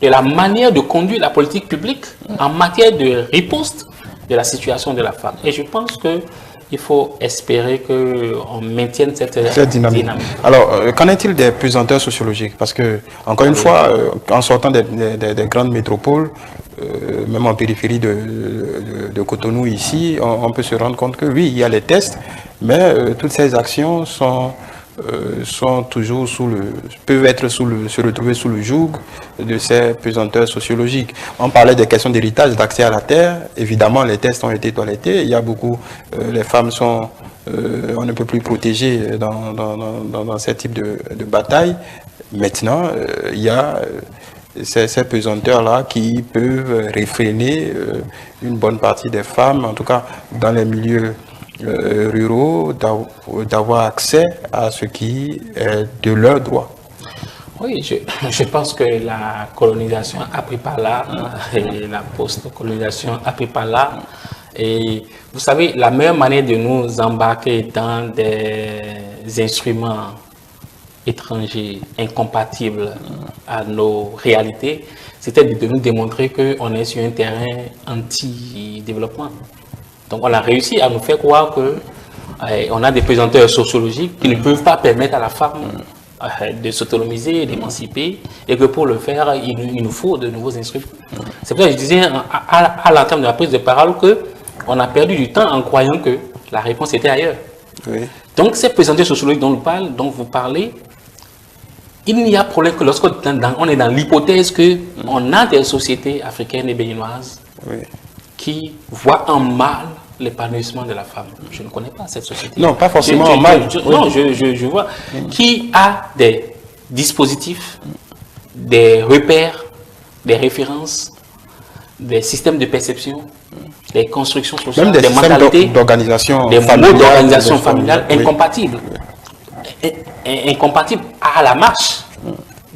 de la manière de conduire la politique publique en matière de riposte de la situation de la femme. Et je pense qu'il faut espérer qu'on maintienne cette dynamique. Alors, qu'en est-il des pesanteurs sociologiques? Parce que, encore une fois, en sortant des grandes métropoles, même en périphérie de Cotonou ici, on peut se rendre compte que oui, il y a les tests, mais toutes ces actions sont sont toujours peuvent être se retrouver sous le joug de ces pesanteurs sociologiques. On parlait des questions d'héritage, d'accès à la terre. Évidemment, les tests ont été toilettés. Il y a beaucoup, les femmes sont on ne peut plus protégées dans ce type de bataille. Maintenant, il y a ces pesanteurs-là qui peuvent réfréner une bonne partie des femmes, en tout cas dans les milieux ruraux, d'avoir accès à ce qui est de leur droit. Oui, je pense que la colonisation a pris par là, et la post-colonisation a pris par là. Et vous savez, la meilleure manière de nous embarquer dans des instruments étrangers, incompatibles à nos réalités, c'était de nous démontrer qu'on est sur un terrain anti-développement. Donc on a réussi à nous faire croire qu'on a des pesanteurs sociologiques qui ne peuvent pas permettre à la femme de s'autonomiser, d'émanciper, et que pour le faire, il nous faut de nouveaux instruments. C'est pour ça que je disais à l'entame de la prise de parole qu'on a perdu du temps en croyant que la réponse était ailleurs. Oui. Donc ces pesanteurs sociologiques dont vous parlez, il n'y a problème que lorsqu'on est dans l'hypothèse qu'on a des sociétés africaines et béninoises qui voient en mal l'épanouissement de la femme. Je ne connais pas cette société. Non, pas forcément en mal. Non, je vois. Qui a des dispositifs, des repères, des références, des systèmes de perception, des constructions sociales, même des mentalités, d'organisation des modes d'organisation familiale incompatibles. Incompatible à la marche,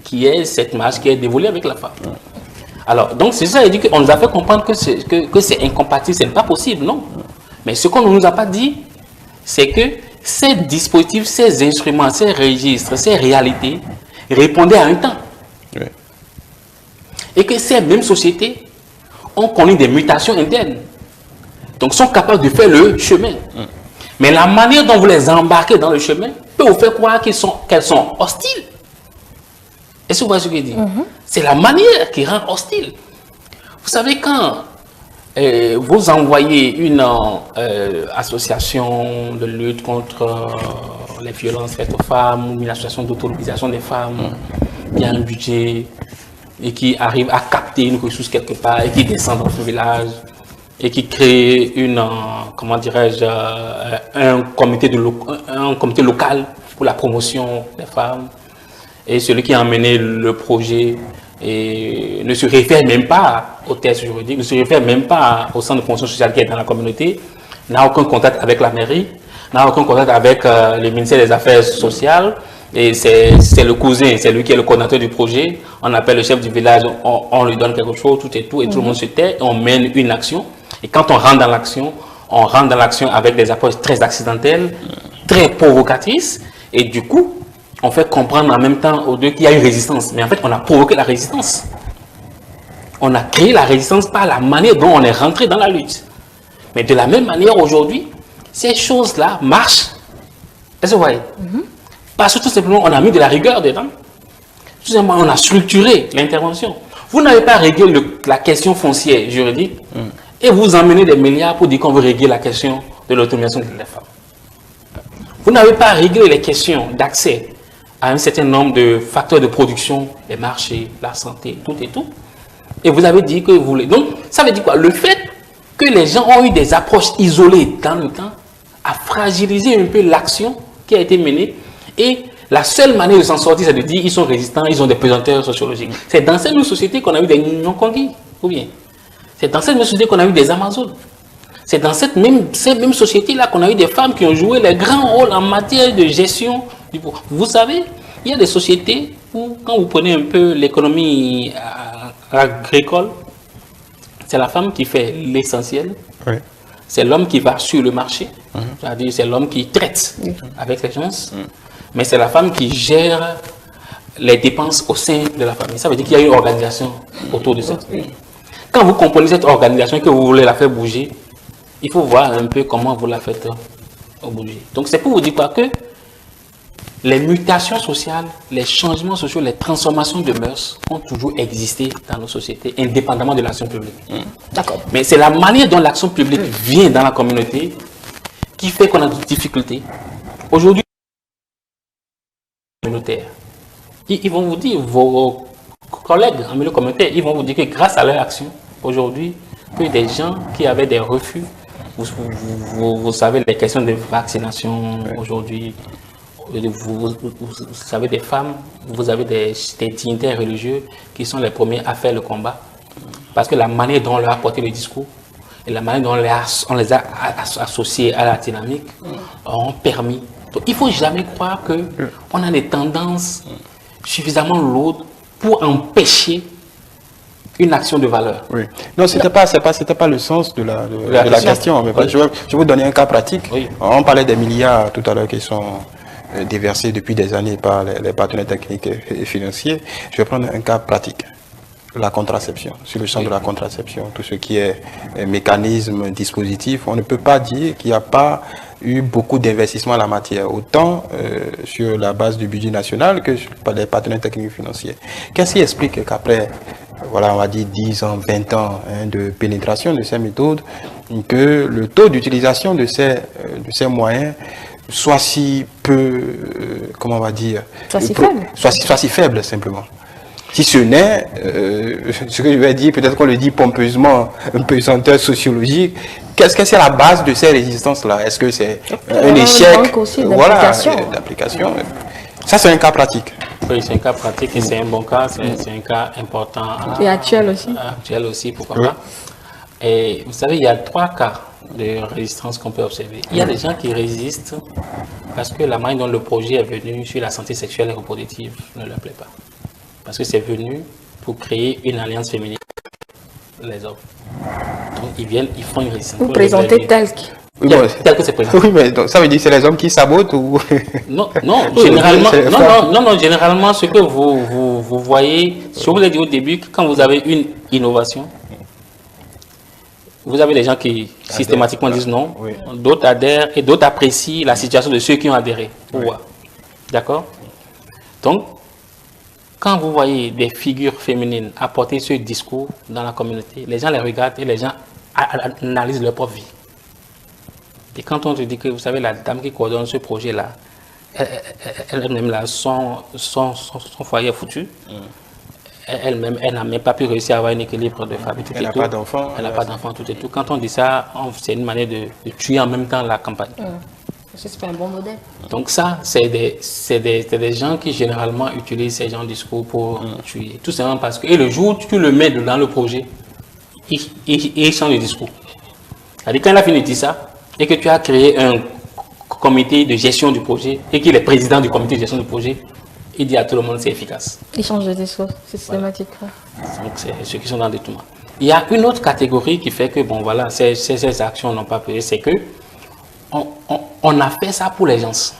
qui est cette marche qui est dévolue avec la femme. Alors, donc c'est ça, il dit qu'on nous a fait comprendre que c'est incompatible, ce n'est pas possible, non. Mais ce qu'on ne nous a pas dit, c'est que ces dispositifs, ces instruments, ces registres, ces réalités répondaient à un temps. Oui. Et que ces mêmes sociétés ont connu des mutations internes. Donc sont capables de faire le chemin. Mais la manière dont vous les embarquez dans le chemin peut vous faire croire qu'elles sont hostiles. Est-ce que vous voyez ce que je dis? C'est la manière qui rend hostile. Vous savez, quand vous envoyez une association de lutte contre les violences faites aux femmes, ou une association d'autonomisation des femmes, qui a un budget et qui arrive à capter une ressource quelque part et qui descend dans ce village et qui crée comment dirais-je, un comité local pour la promotion des femmes. Et celui qui a emmené le projet ne se réfère même pas au test juridique, ne se réfère même pas au centre de promotion sociale qui est dans la communauté, n'a aucun contact avec la mairie, n'a aucun contact avec le ministère des Affaires sociales. Et c'est le cousin, c'est lui qui est le coordinateur du projet. On appelle le chef du village, on lui donne quelque chose, tout et tout le monde se tait, on mène une action. Et quand on rentre dans l'action, on rentre dans l'action avec des approches très accidentelles, très provocatrices. Et du coup, on fait comprendre en même temps aux deux qu'il y a une résistance. Mais en fait, on a provoqué la résistance. On a créé la résistance par la manière dont on est rentré dans la lutte. Mais de la même manière, aujourd'hui, ces choses-là marchent. Est-ce que vous voyez? Parce que tout simplement, on a mis de la rigueur dedans. Tout simplement, on a structuré l'intervention. Vous n'avez pas réglé la question foncière juridique et vous emmenez des milliards pour dire qu'on veut régler la question de l'autonomisation des femmes. Vous n'avez pas réglé les questions d'accès à un certain nombre de facteurs de production, les marchés, la santé, tout et tout. Et vous avez dit que vous voulez. Donc, ça veut dire quoi? Le fait que les gens ont eu des approches isolées dans le temps a fragilisé un peu l'action qui a été menée. Et la seule manière de s'en sortir, c'est de dire qu'ils sont résistants, ils ont des pesanteurs sociologiques. C'est dans cette même société qu'on a eu des non-conquis, ou bien? C'est dans cette même société qu'on a eu des Amazones. C'est dans cette même société-là qu'on a eu des femmes qui ont joué les grands rôles en matière de gestion du pouvoir. Vous savez, il y a des sociétés où, quand vous prenez un peu l'économie agricole, c'est la femme qui fait l'essentiel. Oui. C'est l'homme qui va sur le marché. C'est-à-dire, c'est l'homme qui traite avec les gens. Mais c'est la femme qui gère les dépenses au sein de la famille. Ça veut dire qu'il y a une organisation autour de ça. Quand vous comprenez cette organisation et que vous voulez la faire bouger, il faut voir un peu comment vous la faites bouger. Donc c'est pour vous dire quoi, que les mutations sociales, les changements sociaux, les transformations de mœurs ont toujours existé dans nos sociétés, indépendamment de l'action publique. D'accord. Mais c'est la manière dont l'action publique vient dans la communauté qui fait qu'on a des difficultés. Aujourd'hui, communautaire. Ils vont vous dire, vos collègues en milieu communautaire, ils vont vous dire que grâce à leur action, aujourd'hui, que des gens qui avaient des refus, vous savez, les questions de vaccination aujourd'hui, vous savez, des femmes, vous avez des dignitaires religieux qui sont les premiers à faire le combat. Parce que la manière dont on leur a apporté le discours et la manière dont on les a associés à la dynamique ont permis. Donc, il ne faut jamais croire qu'on a des tendances suffisamment lourdes pour empêcher une action de valeur. Oui. Non, c'était pas le sens de la question. Mais oui. Je vais vous donner un cas pratique. Oui. On parlait des milliards tout à l'heure qui sont déversés depuis des années par les partenaires techniques et financiers. Je vais prendre un cas pratique. La contraception, sur le champ de la contraception, tout ce qui est mécanisme, dispositif, on ne peut pas dire qu'il n'y a pas eu beaucoup d'investissements en la matière, autant sur la base du budget national que par les partenaires techniques et financiers. Qu'est-ce qui explique qu'après, voilà, on va dire 10 ans, 20 ans de pénétration de ces méthodes, que le taux d'utilisation de ces moyens soit si peu, comment on va dire, soit si faible simplement. Si ce n'est, ce que je vais dire, peut-être qu'on le dit pompeusement, un pesanteur sociologique, qu'est-ce que c'est la base de ces résistances-là? Est-ce que c'est un échec d'application? Ça, c'est un cas pratique. Oui, c'est un cas pratique et c'est un bon cas, c'est un cas important. Et actuel aussi. Actuel aussi, pourquoi pas. Et vous savez, il y a 3 cas de résistance qu'on peut observer. Il y a des gens qui résistent parce que la manière dont le projet est venu sur la santé sexuelle et reproductive ne leur plaît pas. Parce que c'est venu pour créer une alliance féminine, les hommes. Donc ils viennent, ils font une résistance. Vous présentez tel que. Oui, bon, tel que c'est présenté. Oui, mais donc, ça veut dire que c'est les hommes qui sabotent ou... Non, généralement, généralement, ce que vous voyez, je vous l'ai dit au début, que quand vous avez une innovation, vous avez des gens qui systématiquement disent non, oui. D'autres adhèrent et d'autres apprécient la situation de ceux qui ont adhéré. Oui. D'accord? Donc, quand vous voyez des figures féminines apporter ce discours dans la communauté, les gens les regardent et les gens analysent leur propre vie. Et quand on te dit que, vous savez, la dame qui coordonne ce projet-là, elle-même, son foyer est foutu. Elle-même, elle n'a même pas pu réussir à avoir un équilibre de famille. Elle n'a pas d'enfant. Elle n'a pas d'enfant, tout et tout. Quand on dit ça, c'est une manière de tuer en même temps la campagne. C'est pas un bon modèle. Donc ça, c'est des gens qui généralement utilisent ces gens de discours pour tuer. Tout simplement parce que, et le jour où tu le mets dans le projet, il change de discours. C'est-à-dire quand il a fini de dire ça, et que tu as créé un comité de gestion du projet, et qu'il est président du comité de gestion du projet, il dit à tout le monde c'est efficace. Il change de discours systématiquement. Voilà. Donc c'est ceux qui sont dans le détournement. Il y a une autre catégorie qui fait que, bon voilà, ces actions n'ont pas payé, c'est que on a fait ça pour les gens.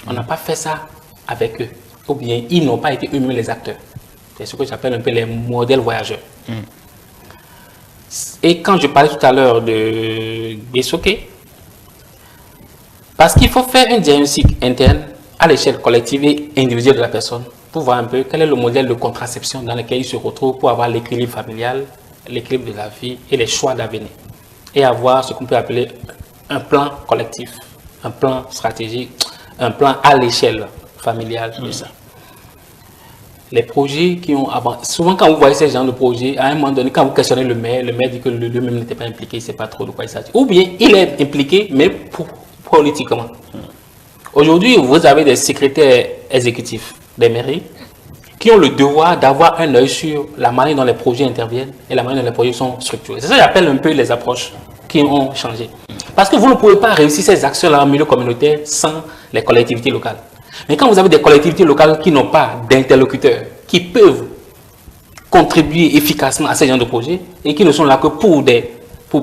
On n'a pas fait ça avec eux. Ou bien, ils n'ont pas été eux-mêmes les acteurs. C'est ce que j'appelle un peu les modèles voyageurs. Et quand je parlais tout à l'heure de Bessoké, parce qu'il faut faire un diagnostic interne à l'échelle collective et individuelle de la personne pour voir un peu quel est le modèle de contraception dans lequel il se retrouve pour avoir l'équilibre familial, l'équilibre de la vie et les choix d'avenir. Et avoir ce qu'on peut appeler un plan collectif, un plan stratégique, un plan à l'échelle familiale, tout ça. Les projets qui ont avancé, souvent quand vous voyez ces genres de projets, à un moment donné, quand vous questionnez le maire dit que lui-même n'était pas impliqué, il ne sait pas trop de quoi il s'agit. Ou bien il est impliqué, mais politiquement. Aujourd'hui, vous avez des secrétaires exécutifs des mairies qui ont le devoir d'avoir un œil sur la manière dont les projets interviennent et la manière dont les projets sont structurés. C'est ça que j'appelle un peu les approches qui ont changé. Parce que vous ne pouvez pas réussir ces actions-là en milieu communautaire sans les collectivités locales. Mais quand vous avez des collectivités locales qui n'ont pas d'interlocuteurs, qui peuvent contribuer efficacement à ces genres de projets et qui ne sont là que pour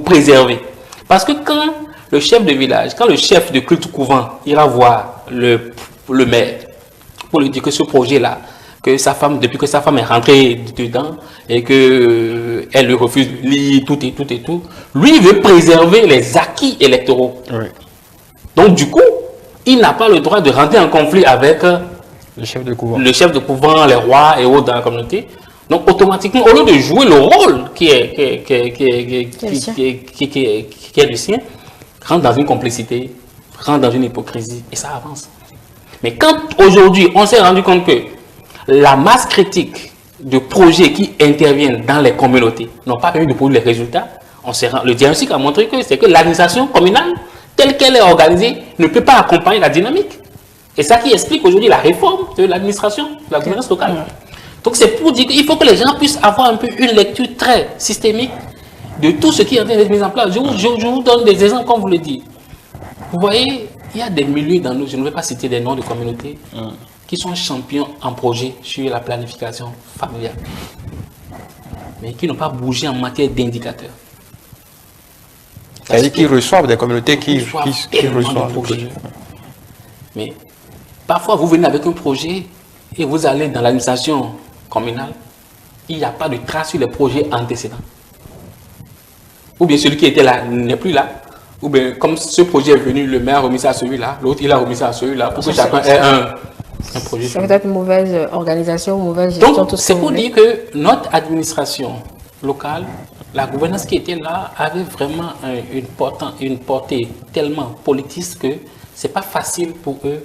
préserver. Parce que quand le chef de village, quand le chef de culte couvent ira voir le maire pour lui dire que ce projet-là, que sa femme, depuis que sa femme est rentrée dedans et qu'elle lui refuse de lire tout, lui veut préserver les acquis électoraux. Oui. Donc du coup, il n'a pas le droit de rentrer en conflit avec le chef de couvent, les rois et autres dans la communauté. Donc automatiquement, au lieu de jouer le rôle qui est le sien, rentre dans une complicité, rentre dans une hypocrisie et ça avance. Mais quand aujourd'hui, on s'est rendu compte que la masse critique de projets qui interviennent dans les communautés n'ont pas permis de produire les résultats, le diagnostic a montré que c'est que l'administration communale, telle qu'elle est organisée, ne peut pas accompagner la dynamique. Et ça qui explique aujourd'hui la réforme de l'administration, de la gouvernance locale. Donc c'est pour dire qu'il faut que les gens puissent avoir un peu une lecture très systémique de tout ce qui est en train d'être mis en place. Je vous donne des exemples comme vous le dites. Vous voyez, il y a des milieux dans nous, je ne vais pas citer des noms de communautés, qui sont champions en projet sur la planification familiale, mais qui n'ont pas bougé en matière d'indicateurs. C'est-à-dire qu'ils reçoivent des communautés qui reçoivent. Mais parfois, vous venez avec un projet et vous allez dans l'administration communale, il n'y a pas de trace sur les projets antécédents. Ou bien celui qui était là n'est plus là. Ou bien comme ce projet est venu, le maire a remis ça à celui-là, l'autre il a remis ça à celui-là, pour que chacun ait un projet. C'est peut-être une mauvaise organisation, mauvaise gestion. Donc, c'est pour dire que notre administration locale, la gouvernance qui était là, avait vraiment une portée tellement politiste que ce n'est pas facile pour eux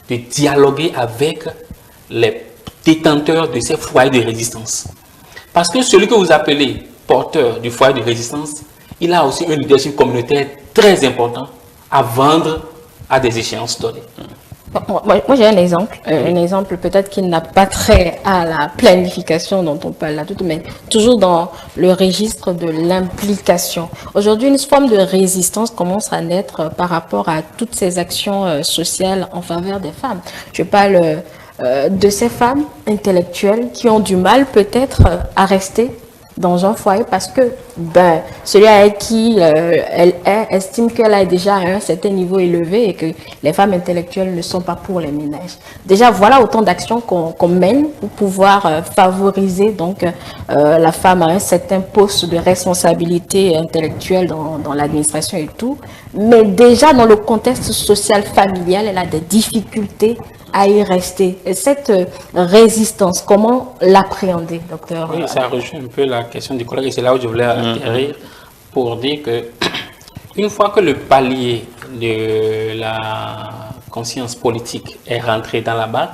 de dialoguer avec les détenteurs de ces foyers de résistance. Parce que celui que vous appelez porteur du foyer de résistance, il a aussi un leadership communautaire très important à vendre à des échéances données. Moi j'ai un exemple peut-être qui n'a pas trait à la planification dont on parle là tout, mais toujours dans le registre de l'implication. Aujourd'hui, une forme de résistance commence à naître par rapport à toutes ces actions sociales en faveur des femmes. Je parle de ces femmes intellectuelles qui ont du mal peut-être à rester dans un foyer parce que celui avec qui elle estime qu'elle a déjà un certain niveau élevé et que les femmes intellectuelles ne sont pas pour les ménages. Déjà, voilà autant d'actions qu'on mène pour pouvoir favoriser donc la femme à un certain poste de responsabilité intellectuelle dans l'administration et tout. Mais déjà, dans le contexte social familial, elle a des difficultés à y rester. Et cette résistance, comment l'appréhender, docteur? Oui, ça rejoint un peu la question du collègue et c'est là où je voulais atterrir pour dire que une fois que le palier de la conscience politique est rentré dans la BAC,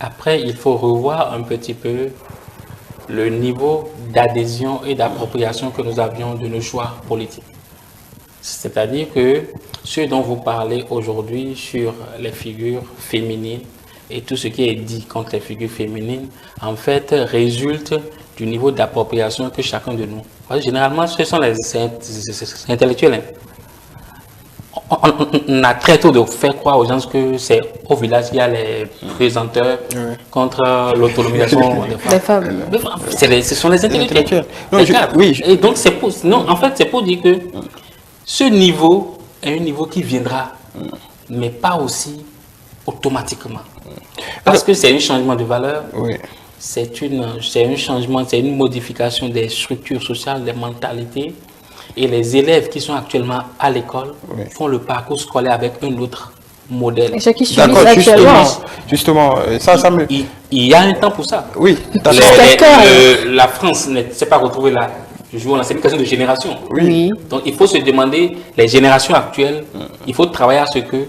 après il faut revoir un petit peu le niveau d'adhésion et d'appropriation que nous avions de nos choix politiques. C'est-à-dire que ce dont vous parlez aujourd'hui sur les figures féminines et tout ce qui est dit contre les figures féminines, en fait, résulte du niveau d'appropriation que chacun de nous. Généralement, ce sont les intellectuels. On a très tôt de faire croire aux gens que c'est au village qu'il y a les présenteurs contre l'autonomisation des femmes. Ce sont les intellectuels. Et donc, en fait, c'est pour dire que ce niveau est un niveau qui viendra, mais pas aussi automatiquement. Parce que c'est un changement de valeur, c'est un changement, c'est une modification des structures sociales, des mentalités. Et les élèves qui sont actuellement à l'école font le parcours scolaire avec un autre modèle. D'accord, justement, ça me... Il y a un temps pour ça. Oui, la France ne s'est pas retrouvée là. C'est une question de génération. Oui. Donc il faut se demander, les générations actuelles, il faut travailler à ce que...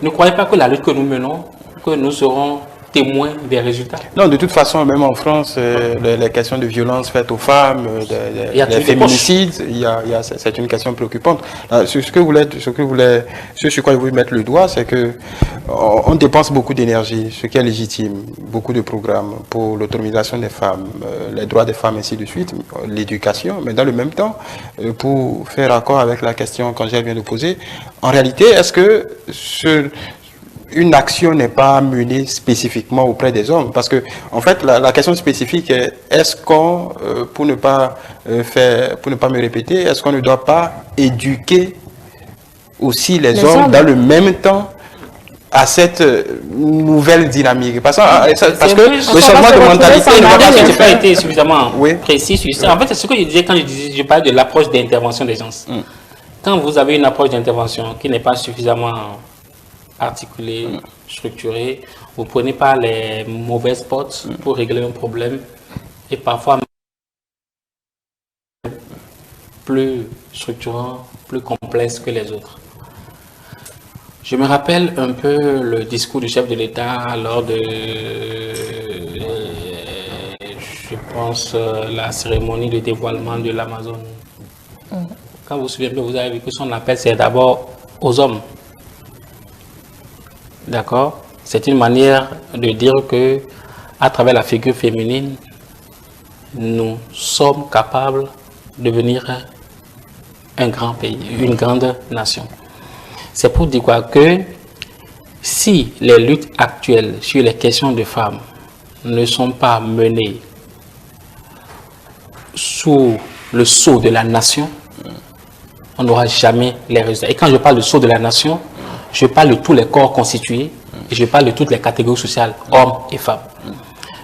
Ne croyez pas que la lutte que nous menons, que nous serons témoins des résultats. Non, de toute façon, même en France, les questions de violence faites aux femmes, les féminicides, c'est une question préoccupante. Sur quoi je voulais mettre le doigt, c'est que on dépense beaucoup d'énergie, ce qui est légitime, beaucoup de programmes pour l'autonomisation des femmes, les droits des femmes, ainsi de suite, l'éducation, mais dans le même temps, pour faire accord avec la question qu'Angèle vient de poser, en réalité, est-ce que une action n'est pas menée spécifiquement auprès des hommes? Parce que, en fait, la question spécifique est, est-ce qu'on, pour ne pas me répéter, est-ce qu'on ne doit pas éduquer aussi les hommes dans le même temps à cette nouvelle dynamique? Parce que le changement de mentalité... Je n'ai pas été suffisamment précis sur ça. En fait, c'est ce que je disais quand je parlais de l'approche d'intervention des gens. Quand vous avez une approche d'intervention qui n'est pas suffisamment articulée, structurée, vous ne prenez pas les mauvaises spots pour régler un problème et parfois plus structurant, plus complexe que les autres. Je me rappelle un peu le discours du chef de l'État lors de, je pense, la cérémonie de dévoilement de l'Amazon. Quand vous vous souvenez, vous avez vu que son appel, c'est d'abord aux hommes. D'accord? C'est une manière de dire que, à travers la figure féminine, nous sommes capables de devenir un grand pays, une grande nation. C'est pour dire quoi? Que si les luttes actuelles sur les questions de femmes ne sont pas menées sous le sceau de la nation, on n'aura jamais les résultats. Et quand je parle de sceau de la nation, je parle de tous les corps constitués et je parle de toutes les catégories sociales, hommes et femmes.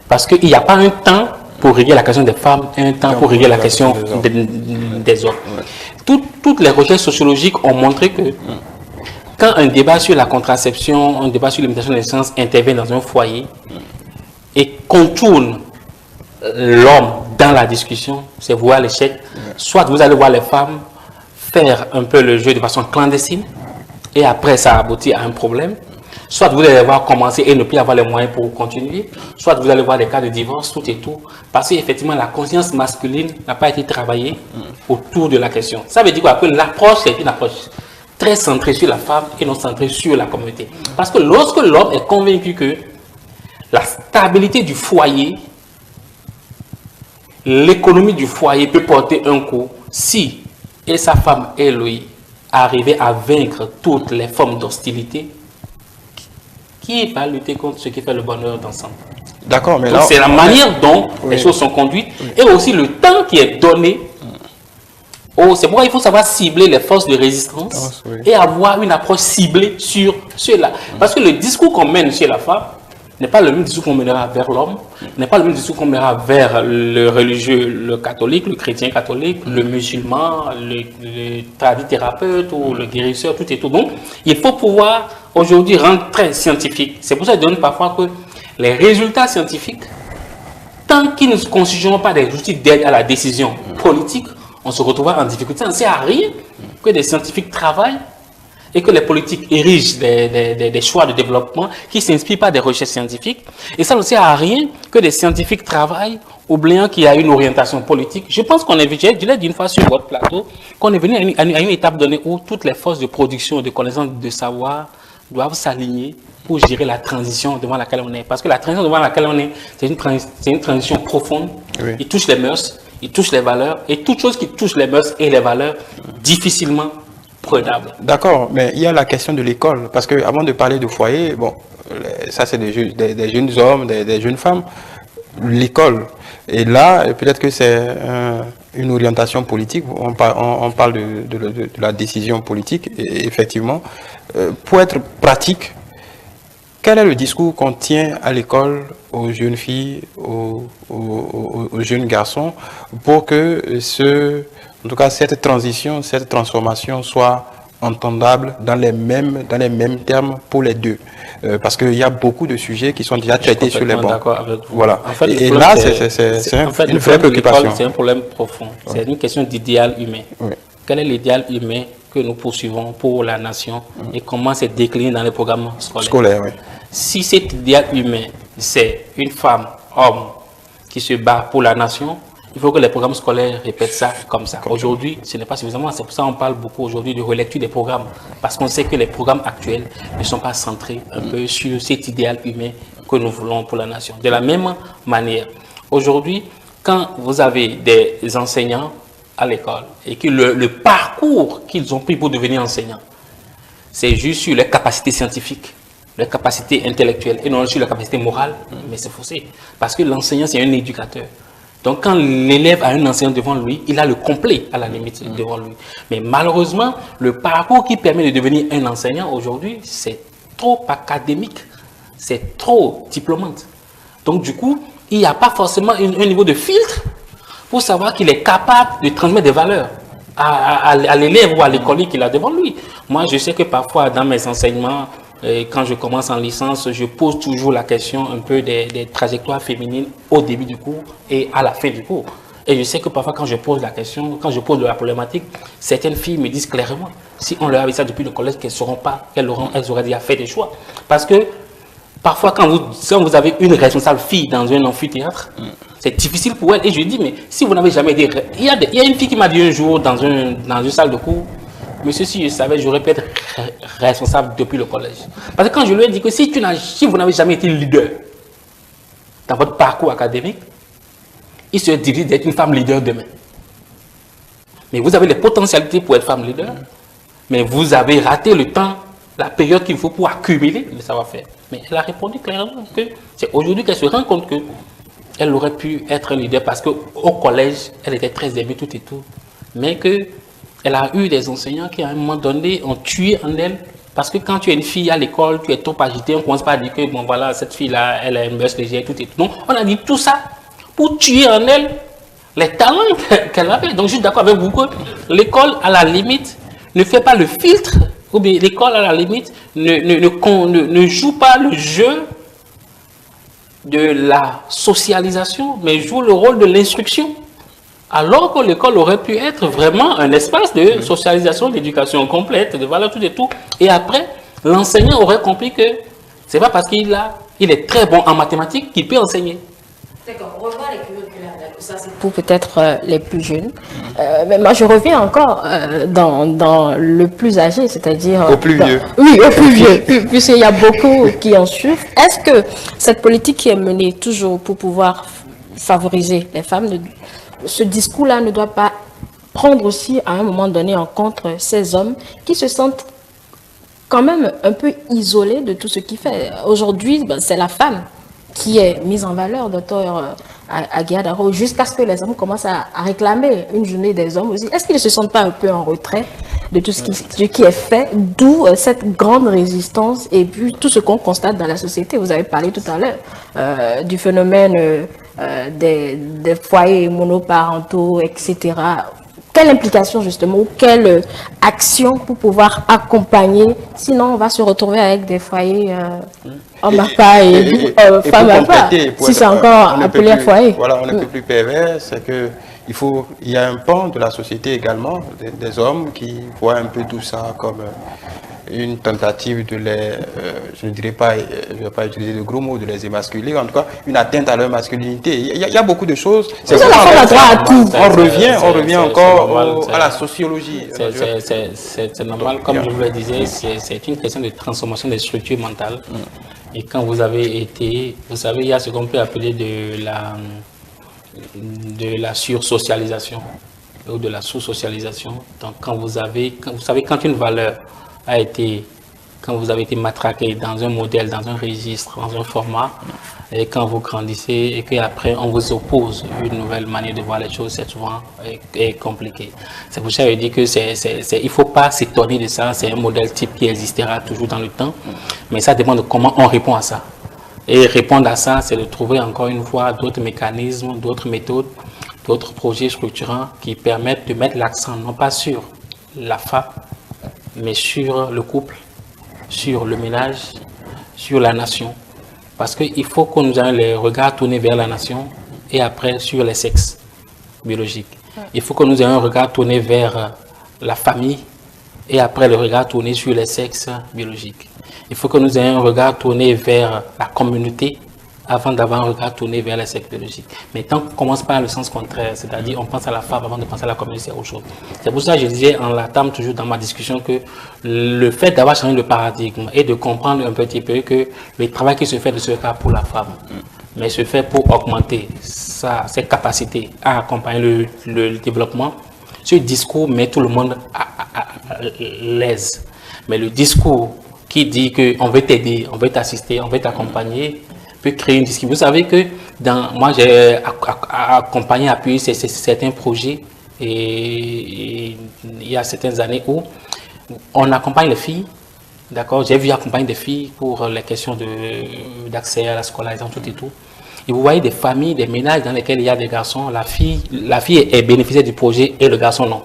Parce qu'il n'y a pas un temps pour régler la question des femmes et un temps pour régler la question des hommes. Toutes les recherches sociologiques ont montré que quand un débat sur la contraception, un débat sur l'imitation de la naissance intervient dans un foyer et contourne l'homme dans la discussion, c'est voir l'échec. Soit vous allez voir les femmes faire un peu le jeu de façon clandestine et après ça aboutit à un problème. Soit vous allez voir commencer et ne plus avoir les moyens pour continuer. Soit vous allez voir des cas de divorce, tout et tout. Parce qu'effectivement, la conscience masculine n'a pas été travaillée autour de la question. Ça veut dire quoi? Que l'approche, c'est une approche très centrée sur la femme et non centrée sur la communauté. Parce que lorsque l'homme est convaincu que la stabilité du foyer, l'économie du foyer peut porter un coup si et sa femme et lui arrivaient à vaincre toutes les formes d'hostilité, qui va lutter contre ce qui fait le bonheur d'ensemble? D'accord, mais donc c'est la manière dont les choses sont conduites et aussi le temps qui est donné. C'est pourquoi il faut savoir cibler les forces de résistance et avoir une approche ciblée sur cela. Parce que le discours qu'on mène chez la femme n'est pas le même discours qu'on mènera vers l'homme, n'est pas le même discours qu'on mènera vers le religieux, le catholique, le chrétien catholique, le musulman, le tradithérapeute ou le guérisseur, tout et tout. Donc, il faut pouvoir aujourd'hui rendre très scientifique. C'est pour ça que je donne parfois que les résultats scientifiques, tant qu'ils ne constitueront pas des outils d'aide à la décision politique, on se retrouvera en difficulté. Ça ne sert à rien que des scientifiques travaillent et que les politiques érigent des choix de développement qui ne s'inspirent pas des recherches scientifiques. Et ça ne sert à rien que des scientifiques travaillent, oubliant qu'il y a une orientation politique. Je pense qu'on est venu, je l'ai dit une fois sur votre plateau, qu'on est venu à une étape donnée où toutes les forces de production, de connaissance, de savoir doivent s'aligner pour gérer la transition devant laquelle on est. Parce que la transition devant laquelle on est, c'est une transition profonde. Oui. Il touche les mœurs, il touche les valeurs, et toute chose qui touche les mœurs et les valeurs, difficilement prenable. D'accord, mais il y a la question de l'école, parce que avant de parler de foyer, bon, ça c'est des jeunes hommes, des jeunes femmes, l'école. Et là, peut-être que c'est une orientation politique, on parle de la décision politique, et effectivement, pour être pratique, quel est le discours qu'on tient à l'école aux jeunes filles, aux jeunes garçons, pour que en tout cas, cette transition, cette transformation soit entendable dans les mêmes termes pour les deux. Parce qu'il y a beaucoup de sujets qui sont déjà traités sur les bancs. D'accord avec vous. Voilà. En fait, et là, c'est une vraie préoccupation. C'est un problème profond. C'est une question d'idéal humain. Oui. Quel est l'idéal humain que nous poursuivons pour la nation et comment c'est décliné dans les programmes scolaires? Oui. Si cet idéal humain, c'est une femme, homme, qui se bat pour la nation, il faut que les programmes scolaires répètent ça comme ça. Aujourd'hui, ce n'est pas suffisamment. C'est pour ça qu'on parle beaucoup aujourd'hui de relecture des programmes. Parce qu'on sait que les programmes actuels ne sont pas centrés un peu sur cet idéal humain que nous voulons pour la nation. De la même manière, aujourd'hui, quand vous avez des enseignants à l'école et que le parcours qu'ils ont pris pour devenir enseignants, c'est juste sur les capacités scientifiques, les capacités intellectuelles et non sur la capacité morale, mais c'est faussé. Parce que l'enseignant, c'est un éducateur. Donc, quand l'élève a un enseignant devant lui, il a le complet à la limite devant lui. Mais malheureusement, le parcours qui permet de devenir un enseignant aujourd'hui, c'est trop académique, c'est trop diplômante. Donc, du coup, il n'y a pas forcément un niveau de filtre pour savoir qu'il est capable de transmettre des valeurs à l'élève ou à l'écolier qu'il a devant lui. Moi, je sais que parfois, dans mes enseignements, quand je commence en licence, je pose toujours la question un peu des trajectoires féminines au début du cours et à la fin du cours. Et je sais que parfois, quand je pose la question, quand je pose la problématique, certaines filles me disent clairement, si on leur avait ça depuis le collège, elles auraient déjà fait des choix. Parce que parfois, quand vous avez une responsable fille dans un amphithéâtre, c'est difficile pour elle. Et je dis, mais si vous n'avez jamais été... Il y a une fille qui m'a dit un jour dans une salle de cours, monsieur, si je savais, j'aurais pu être responsable depuis le collège. Parce que quand je lui ai dit que si vous n'avez jamais été leader dans votre parcours académique, il se dirige d'être une femme leader demain. Mais vous avez les potentialités pour être femme leader, mais vous avez raté le temps, la période qu'il faut pour accumuler le savoir-faire. Mais elle a répondu clairement que c'est aujourd'hui qu'elle se rend compte qu'elle aurait pu être leader parce qu'au collège, elle était très aimée, tout et tout. Mais qu'elle a eu des enseignants qui, à un moment donné, ont tué en elle. Parce que quand tu es une fille à l'école, tu es trop agitée, on ne commence pas à dire que, bon voilà, cette fille-là, elle a une mœurs légère, tout et tout. Non, on a dit tout ça pour tuer en elle les talents qu'elle avait. Donc, je suis d'accord avec vous que l'école, à la limite, ne fait pas le filtre, ou bien l'école, à la limite, ne joue pas le jeu de la socialisation, mais joue le rôle de l'instruction. Alors que l'école aurait pu être vraiment un espace de socialisation, d'éducation complète, de valeurs, tout et tout. Et après, l'enseignant aurait compris que c'est pas parce qu'il est très bon en mathématiques qu'il peut enseigner. D'accord, on revoit les curriculaires, ça c'est pour peut-être les plus jeunes. Mais moi je reviens encore dans le plus âgé, c'est-à-dire... Au plus vieux. Oui, au plus vieux, puisqu'il y a beaucoup qui en suivent. Est-ce que cette politique qui est menée toujours pour pouvoir favoriser les femmes, ce discours-là ne doit pas prendre aussi à un moment donné en compte ces hommes qui se sentent quand même un peu isolés de tout ce qu'il fait. Aujourd'hui, c'est la femme qui est mise en valeur, docteur Aguilar Darrow, jusqu'à ce que les hommes commencent à réclamer une journée des hommes aussi. Est-ce qu'ils ne se sentent pas un peu en retrait de tout ce qui est fait, d'où cette grande résistance et puis tout ce qu'on constate dans la société? Vous avez parlé tout à l'heure du phénomène des foyers monoparentaux, etc. Quelle implication justement, ou quelle action pour pouvoir accompagner? Sinon, on va se retrouver avec des foyers hommes à pas et femmes à pas. Si c'est encore appelé foyer. Voilà, on ne peut plus pervers, c'est que il y a un pan de la société également, des hommes qui voient un peu tout ça comme une tentative de je ne dirais pas, je ne vais pas utiliser de gros mots, de les émasculer, en tout cas une atteinte à leur masculinité. Il y a beaucoup de choses. C'est ça, la femme a droit à tout. On revient encore à la sociologie. C'est normal, comme je vous le disais, c'est une question de transformation des structures mentales. Et quand vous avez été, vous savez, il y a ce qu'on peut appeler de la sursocialisation ou de la sous-socialisation. Donc vous savez, quand une valeur quand vous avez été matraqué dans un modèle, dans un registre, dans un format, et quand vous grandissez et qu'après on vous oppose une nouvelle manière de voir les choses, c'est souvent compliqué. C'est pour ça que je dis que il ne faut pas s'étonner de ça, c'est un modèle type qui existera toujours dans le temps, mais ça dépend de comment on répond à ça. Et répondre à ça, c'est de trouver encore une fois d'autres mécanismes, d'autres méthodes, d'autres projets structurants qui permettent de mettre l'accent non pas sur la femme, mais sur le couple, sur le ménage, sur la nation. Parce qu'il faut que nous ayons les regards tournés vers la nation et après sur les sexes biologiques. Il faut que nous ayons un regard tourné vers la famille et après le regard tourné sur les sexes biologiques. Il faut que nous ayons un regard tourné vers la communauté avant d'avoir un regard tourné vers les sexes biologiques. Mais tant qu'on commence par le sens contraire, c'est-à-dire on pense à la femme avant de penser à la communauté, c'est autre chose. C'est pour ça que je disais en l'entame toujours dans ma discussion que le fait d'avoir changé le paradigme et de comprendre un petit peu que le travail qui se fait ne se fait pas pour la femme, mais se fait pour augmenter ses capacités à accompagner le développement. Ce discours met tout le monde à l'aise. Mais le discours qui dit qu'on veut t'aider, on veut t'assister, on veut t'accompagner, peut créer une discussion. Vous savez que moi j'ai accompagné, appuyé certains projets et il y a certaines années où on accompagne les filles, d'accord. J'ai vu accompagner des filles pour les questions d'accès à la scolarisation, tout et tout. Et vous voyez des familles, des ménages dans lesquels il y a des garçons, la fille est bénéficiaire du projet et le garçon non.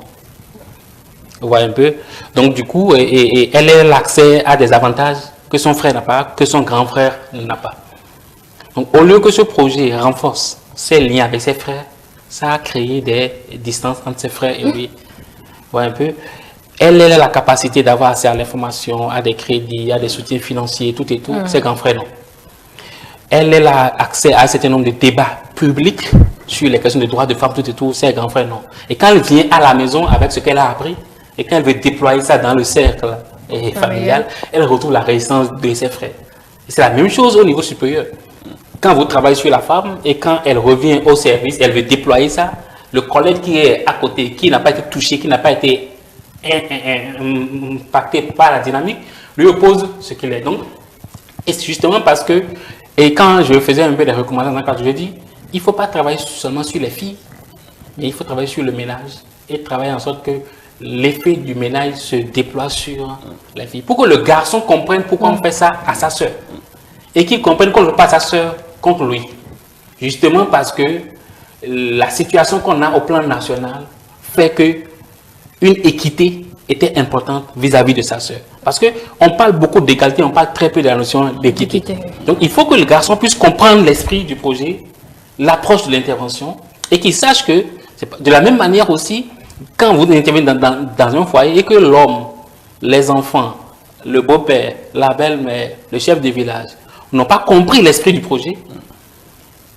Vous voyez un peu. Donc du coup, elle a l'accès à des avantages que son frère n'a pas, que son grand frère n'a pas. Donc, au lieu que ce projet renforce ses liens avec ses frères, ça a créé des distances entre ses frères et lui. Ouais, un peu. Elle a la capacité d'avoir accès à l'information, à des crédits, à des soutiens financiers, tout et tout. Ses grands frères, non. Elle a accès à un certain nombre de débats publics sur les questions de droits de femmes, tout et tout. Ses grands frères, non. Et quand elle vient à la maison avec ce qu'elle a appris, et quand elle veut déployer ça dans le cercle familial, elle retrouve la résistance de ses frères. C'est la même chose au niveau supérieur. Quand vous travaillez sur la femme et quand elle revient au service, elle veut déployer ça, le collègue qui est à côté, qui n'a pas été touché, qui n'a pas été impacté par la dynamique, lui oppose ce qu'il est. Donc, et c'est justement parce que, et quand je faisais un peu des recommandations dans le cadre, je dis, il ne faut pas travailler seulement sur les filles, mais il faut travailler sur le ménage et travailler en sorte que l'effet du ménage se déploie sur les filles. Pour que le garçon comprenne pourquoi on fait ça à sa soeur et qu'il comprenne qu'on ne fait pas sa soeur contre lui. Justement parce que la situation qu'on a au plan national fait que une équité était importante vis-à-vis de sa soeur. Parce qu'on parle beaucoup d'égalité, on parle très peu de la notion d'équité. Donc il faut que le garçon puisse comprendre l'esprit du projet, l'approche de l'intervention, et qu'il sache que, de la même manière aussi, quand vous intervenez dans un foyer et que l'homme, les enfants, le beau-père, la belle-mère, le chef de village n'ont pas compris l'esprit du projet,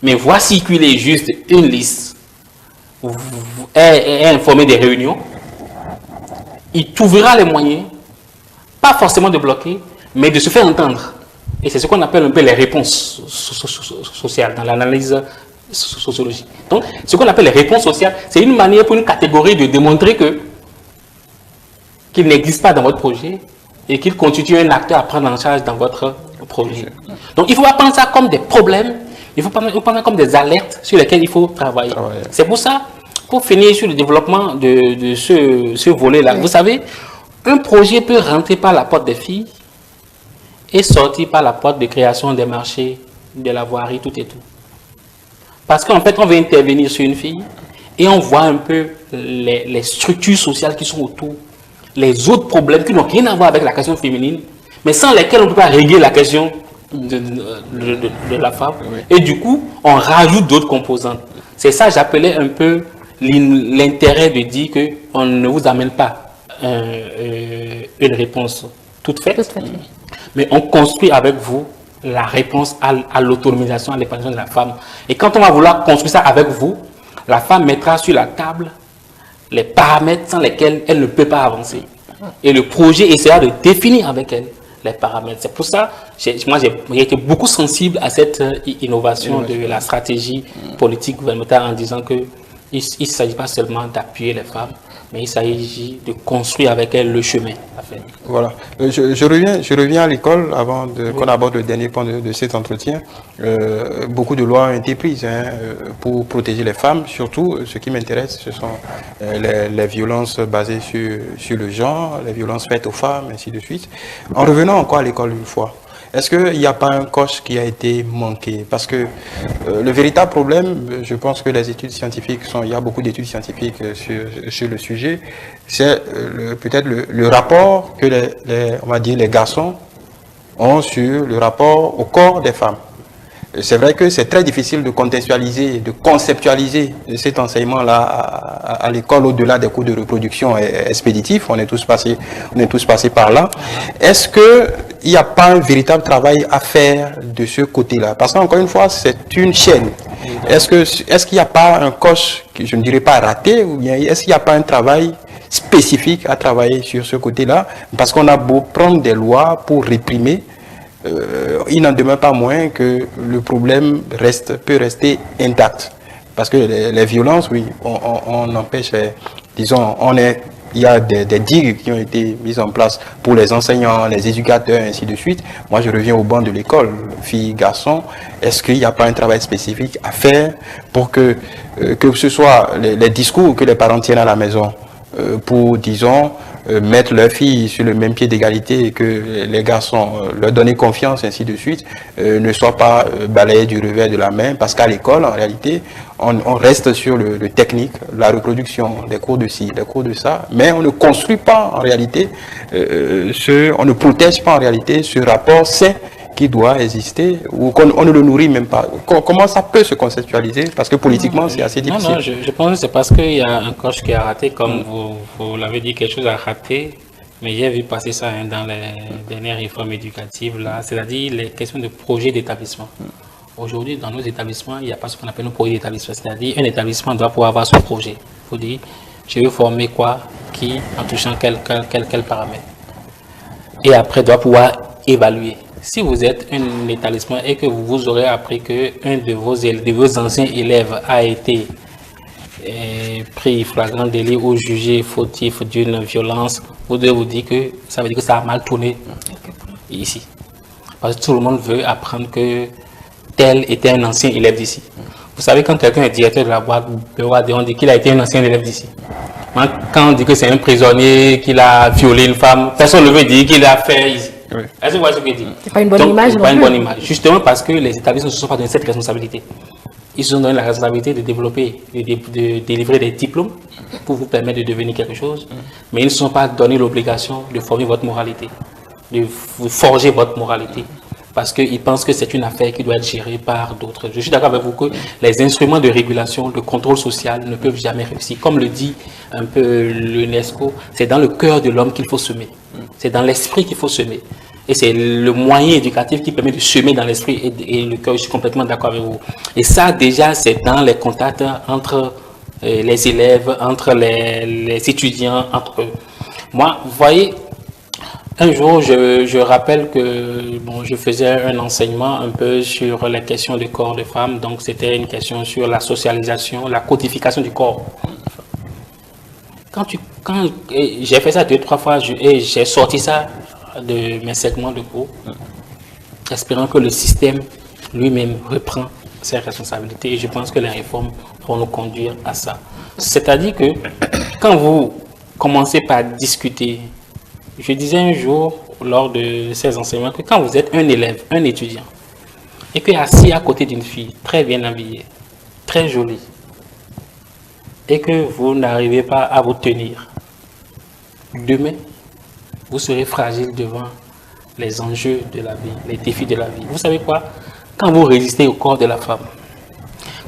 mais voient circuler juste une liste et informer des réunions, il trouvera les moyens, pas forcément de bloquer, mais de se faire entendre. Et c'est ce qu'on appelle un peu les réponses sociales dans l'analyse sociologique. Donc, ce qu'on appelle les réponses sociales, c'est une manière pour une catégorie de démontrer qu'il n'existe pas dans votre projet et qu'il constitue un acteur à prendre en charge dans votre projet. Donc, il ne faut pas prendre ça comme des problèmes, il faut prendre ça comme des alertes sur lesquelles il faut travailler. C'est pour ça, pour finir sur le développement de ce volet-là, vous savez, un projet peut rentrer par la porte des filles et sortir par la porte de création des marchés, de la voirie, tout et tout. Parce qu'en fait, on veut intervenir sur une fille et on voit un peu les structures sociales qui sont autour, les autres problèmes qui n'ont rien à voir avec la question féminine, mais sans lesquels on ne peut pas régler la question de la femme. Et du coup, on rajoute d'autres composantes. C'est ça, j'appelais un peu l'intérêt de dire qu'on ne vous amène pas une réponse toute faite, mais on construit avec vous la réponse à l'autonomisation, à l'épanouissement de la femme. Et quand on va vouloir construire ça avec vous, la femme mettra sur la table les paramètres sans lesquels elle ne peut pas avancer. Et le projet essaiera de définir avec elle les paramètres. C'est pour ça que moi j'ai été beaucoup sensible à cette innovation de la stratégie politique gouvernementale en disant qu'il ne s'agit pas seulement d'appuyer les femmes, mais il s'agit de construire avec elles le chemin à faire. Voilà. Je reviens à l'école avant qu'on aborde le dernier point de cet entretien. Beaucoup de lois ont été prises pour protéger les femmes. Surtout, ce qui m'intéresse, ce sont les violences basées sur le genre, les violences faites aux femmes, ainsi de suite. En revenant encore à l'école une fois, est-ce qu'il n'y a pas un coche qui a été manqué? Parce que le véritable problème, je pense que les études scientifiques il y a beaucoup d'études scientifiques sur le sujet, c'est peut-être le rapport que on va dire les garçons ont sur le rapport au corps des femmes. C'est vrai que c'est très difficile de contextualiser, de conceptualiser cet enseignement-là à l'école au-delà des cours de reproduction expéditifs. On est tous passés par là. Est-ce qu'il n'y a pas un véritable travail à faire de ce côté-là? Parce qu'encore une fois, c'est une chaîne. Est-ce qu'il n'y a pas un coche, je ne dirais pas raté, ou bien est-ce qu'il n'y a pas un travail spécifique à travailler sur ce côté-là? Parce qu'on a beau prendre des lois pour réprimer, il n'en demeure pas moins que le problème peut rester intact. Parce que les violences, oui, on empêche, disons, il y a des digues qui ont été mises en place pour les enseignants, les éducateurs, ainsi de suite. Moi, je reviens au banc de l'école, filles, garçons. Est-ce qu'il n'y a pas un travail spécifique à faire pour que ce soit les discours que les parents tiennent à la maison pour, disons, mettre leurs filles sur le même pied d'égalité que les garçons, leur donner confiance, ainsi de suite, ne soient pas balayés du revers de la main, parce qu'à l'école, en réalité, on reste sur le technique, la reproduction, des cours de ci, des cours de ça, mais on ne construit pas en réalité, on ne protège pas en réalité ce rapport sain qui doit exister ou qu'on ne le nourrit même pas? Comment ça peut se conceptualiser? Parce que politiquement, c'est assez difficile. Non, je pense que c'est parce qu'il y a un coche qui a raté, comme vous l'avez dit, quelque chose a raté. Mais j'ai vu passer ça dans les dernières réformes éducatives, là, c'est-à-dire les questions de projet d'établissement. Aujourd'hui, dans nos établissements, il n'y a pas ce qu'on appelle un projet d'établissement. C'est-à-dire un établissement doit pouvoir avoir son projet. Il faut dire, je veux former quoi, qui, en touchant quel paramètre. Et après, doit pouvoir évaluer. Si vous êtes un établissement et que vous aurez appris qu'un de vos anciens élèves a été pris flagrant délit ou jugé fautif d'une violence, vous devez vous dire que ça veut dire que ça a mal tourné ici. Parce que tout le monde veut apprendre que tel était un ancien élève d'ici. Vous savez, quand quelqu'un est directeur de la boîte, on dit qu'il a été un ancien élève d'ici. Quand on dit que c'est un prisonnier, qu'il a violé une femme, personne ne veut dire qu'il a fait ici. Oui. Est-ce que vous voyez ce que je dis? C'est pas une bonne image. C'est pas une bonne image. Justement parce que les établissements ne se sont pas donné cette responsabilité. Ils se sont donné la responsabilité de développer, de délivrer des diplômes pour vous permettre de devenir quelque chose. Mais ils ne se sont pas donné l'obligation de former votre moralité, de vous forger votre moralité. Parce qu'ils pensent que c'est une affaire qui doit être gérée par d'autres. Je suis d'accord avec vous que les instruments de régulation, de contrôle social ne peuvent jamais réussir. Comme le dit un peu l'UNESCO, c'est dans le cœur de l'homme qu'il faut semer. C'est dans l'esprit qu'il faut semer. Et c'est le moyen éducatif qui permet de semer dans l'esprit et le cœur. Je suis complètement d'accord avec vous. Et ça, déjà, c'est dans les contacts entre les élèves, entre les étudiants, entre eux. Moi, vous voyez, un jour, je rappelle que je faisais un enseignement un peu sur les questions du corps de femme. Donc, c'était une question sur la socialisation, la codification du corps. Quand j'ai fait ça 2-3 fois et j'ai sorti ça de mes segments de cours, espérant que le système lui-même reprend ses responsabilités. Et je pense que les réformes vont nous conduire à ça. C'est-à-dire que quand vous commencez par discuter, je disais un jour lors de ces enseignements que quand vous êtes un élève, un étudiant, et que assis à côté d'une fille très bien habillée, très jolie, et que vous n'arrivez pas à vous tenir, demain, vous serez fragile devant les enjeux de la vie, les défis de la vie. Vous savez quoi? Quand vous résistez au corps de la femme,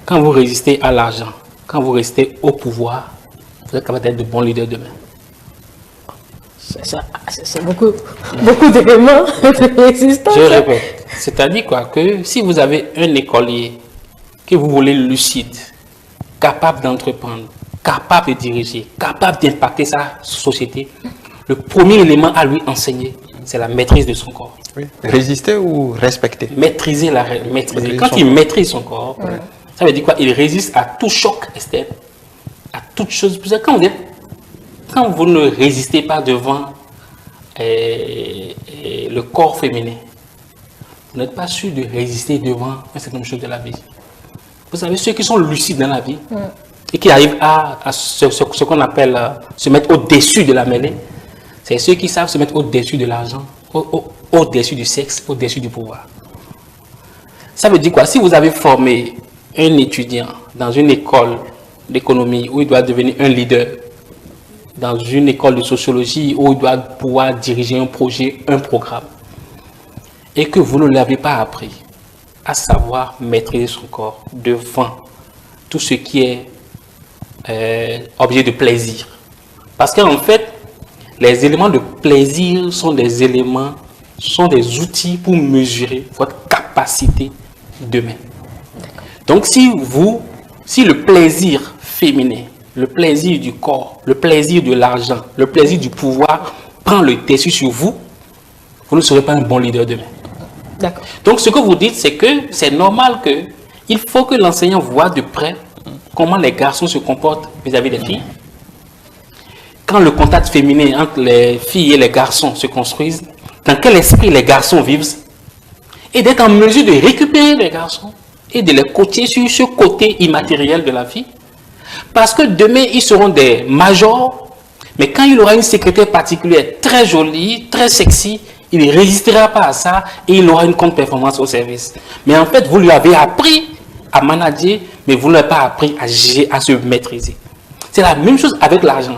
quand vous résistez à l'argent, quand vous restez au pouvoir, vous êtes capable d'être de bons leaders demain. C'est beaucoup d'éléments de résistance. Je répète, c'est-à-dire quoi? Que si vous avez un écolier que vous voulez lucide, capable d'entreprendre, capable de diriger, capable d'impacter sa société, le premier élément à lui enseigner, c'est la maîtrise de son corps. Oui. Résister ou respecter? Maîtriser. Quand il maîtrise son corps, ça veut dire quoi? Il résiste à tout choc externe, à toute chose. Quand vous ne résistez pas devant le corps féminin, vous n'êtes pas sûr de résister devant un certain nombre de choses de la vie. Vous savez, ceux qui sont lucides dans la vie et qui arrivent à ce qu'on appelle se mettre au-dessus de la mêlée, c'est ceux qui savent se mettre au-dessus de l'argent, au-dessus du sexe, au-dessus du pouvoir. Ça veut dire quoi? Si vous avez formé un étudiant dans une école d'économie où il doit devenir un leader, dans une école de sociologie où il doit pouvoir diriger un projet, un programme, et que vous ne l'avez pas appris à savoir maîtriser son corps devant tout ce qui est objet de plaisir. Parce qu'en fait, les éléments de plaisir sont des éléments, sont des outils pour mesurer votre capacité demain. Donc si le plaisir féminin, le plaisir du corps, le plaisir de l'argent, le plaisir du pouvoir prend le dessus sur vous, vous ne serez pas un bon leader demain. Donc ce que vous dites, c'est que c'est normal qu'il faut que l'enseignant voit de près comment les garçons se comportent vis-à-vis des filles. Quand le contact féminin entre les filles et les garçons se construise, dans quel esprit les garçons vivent, et d'être en mesure de récupérer les garçons et de les coacher sur ce côté immatériel de la vie. Parce que demain, ils seront des majors, mais quand il aura une secrétaire particulière très jolie, très sexy, il ne résistera pas à ça et il aura une contre-performance au service. Mais en fait, vous lui avez appris à manager, mais vous ne lui avez pas appris à gérer, à se maîtriser. C'est la même chose avec l'argent.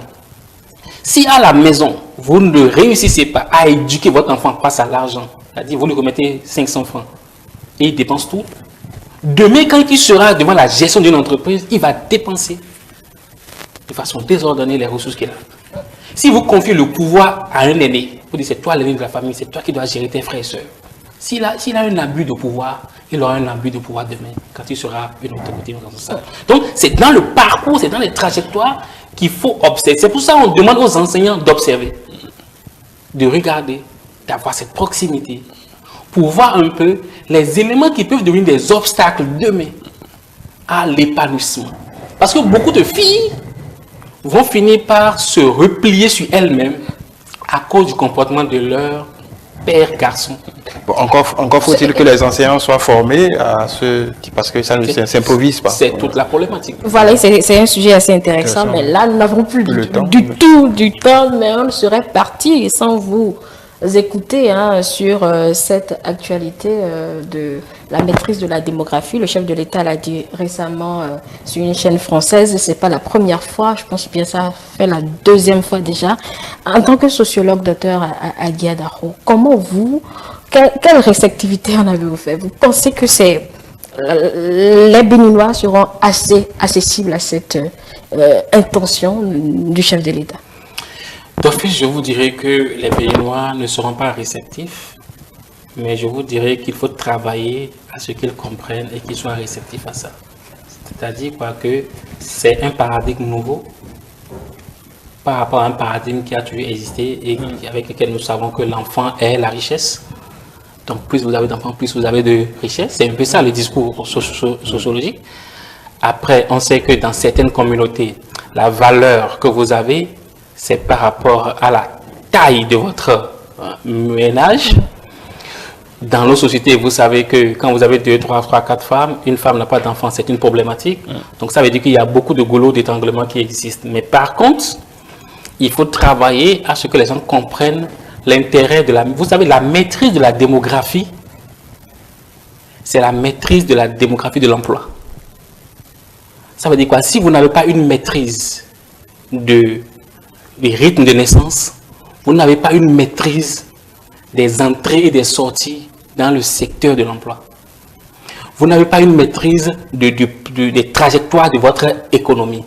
Si à la maison, vous ne réussissez pas à éduquer votre enfant face à l'argent, c'est-à-dire vous lui remettez 500 francs et il dépense tout. Demain, quand il sera devant la gestion d'une entreprise, il va dépenser de façon désordonnée les ressources qu'il a. Si vous confiez le pouvoir à un aîné, vous dites c'est toi l'aîné de la famille, c'est toi qui dois gérer tes frères et sœurs. S'il a un abus de pouvoir, il aura un abus de pouvoir demain, quand il sera une autorité dans ça. Donc, c'est dans le parcours, c'est dans les trajectoires qu'il faut observer. C'est pour ça qu'on demande aux enseignants d'observer, de regarder, d'avoir cette proximité, pour voir un peu les éléments qui peuvent devenir des obstacles demain à l'épanouissement. Parce que beaucoup de filles vont finir par se replier sur elles-mêmes à cause du comportement de leur père garçon. Bon, encore faut-il que les enseignants soient formés à ce... Parce que ça ne s'improvise pas. C'est toute la problématique. Voilà, c'est un sujet assez intéressant, mais là, nous n'avons plus du tout du temps, mais on serait parti sans vous écouter sur cette actualité de la maîtrise de la démographie. Le chef de l'État l'a dit récemment sur une chaîne française, c'est pas la première fois, je pense bien ça fait la deuxième fois déjà. En tant que sociologue, docteur Aguiar Darrow, comment quelle réceptivité en avez-vous fait? Vous pensez que les Béninois seront assez accessibles à cette intention du chef de l'État? D'office, je vous dirais que les Béninois ne seront pas réceptifs, mais je vous dirais qu'il faut travailler à ce qu'ils comprennent et qu'ils soient réceptifs à ça. C'est-à-dire que c'est un paradigme nouveau par rapport à un paradigme qui a toujours existé et avec lequel nous savons que l'enfant est la richesse. Donc plus vous avez d'enfants, plus vous avez de richesse. C'est un peu ça le discours sociologique. Après, on sait que dans certaines communautés, la valeur que vous avez, c'est par rapport à la taille de votre ménage. Dans nos sociétés, vous savez que quand vous avez 2, 3, 4 femmes, une femme n'a pas d'enfant, c'est une problématique. Donc ça veut dire qu'il y a beaucoup de goulots d'étranglement qui existent. Mais par contre, il faut travailler à ce que les gens comprennent l'intérêt de la... Vous savez, la maîtrise de la démographie, c'est la maîtrise de la démographie de l'emploi. Ça veut dire quoi? Si vous n'avez pas une maîtrise des rythmes de naissance, vous n'avez pas une maîtrise des entrées et des sorties dans le secteur de l'emploi. Vous n'avez pas une maîtrise des trajectoires de votre économie.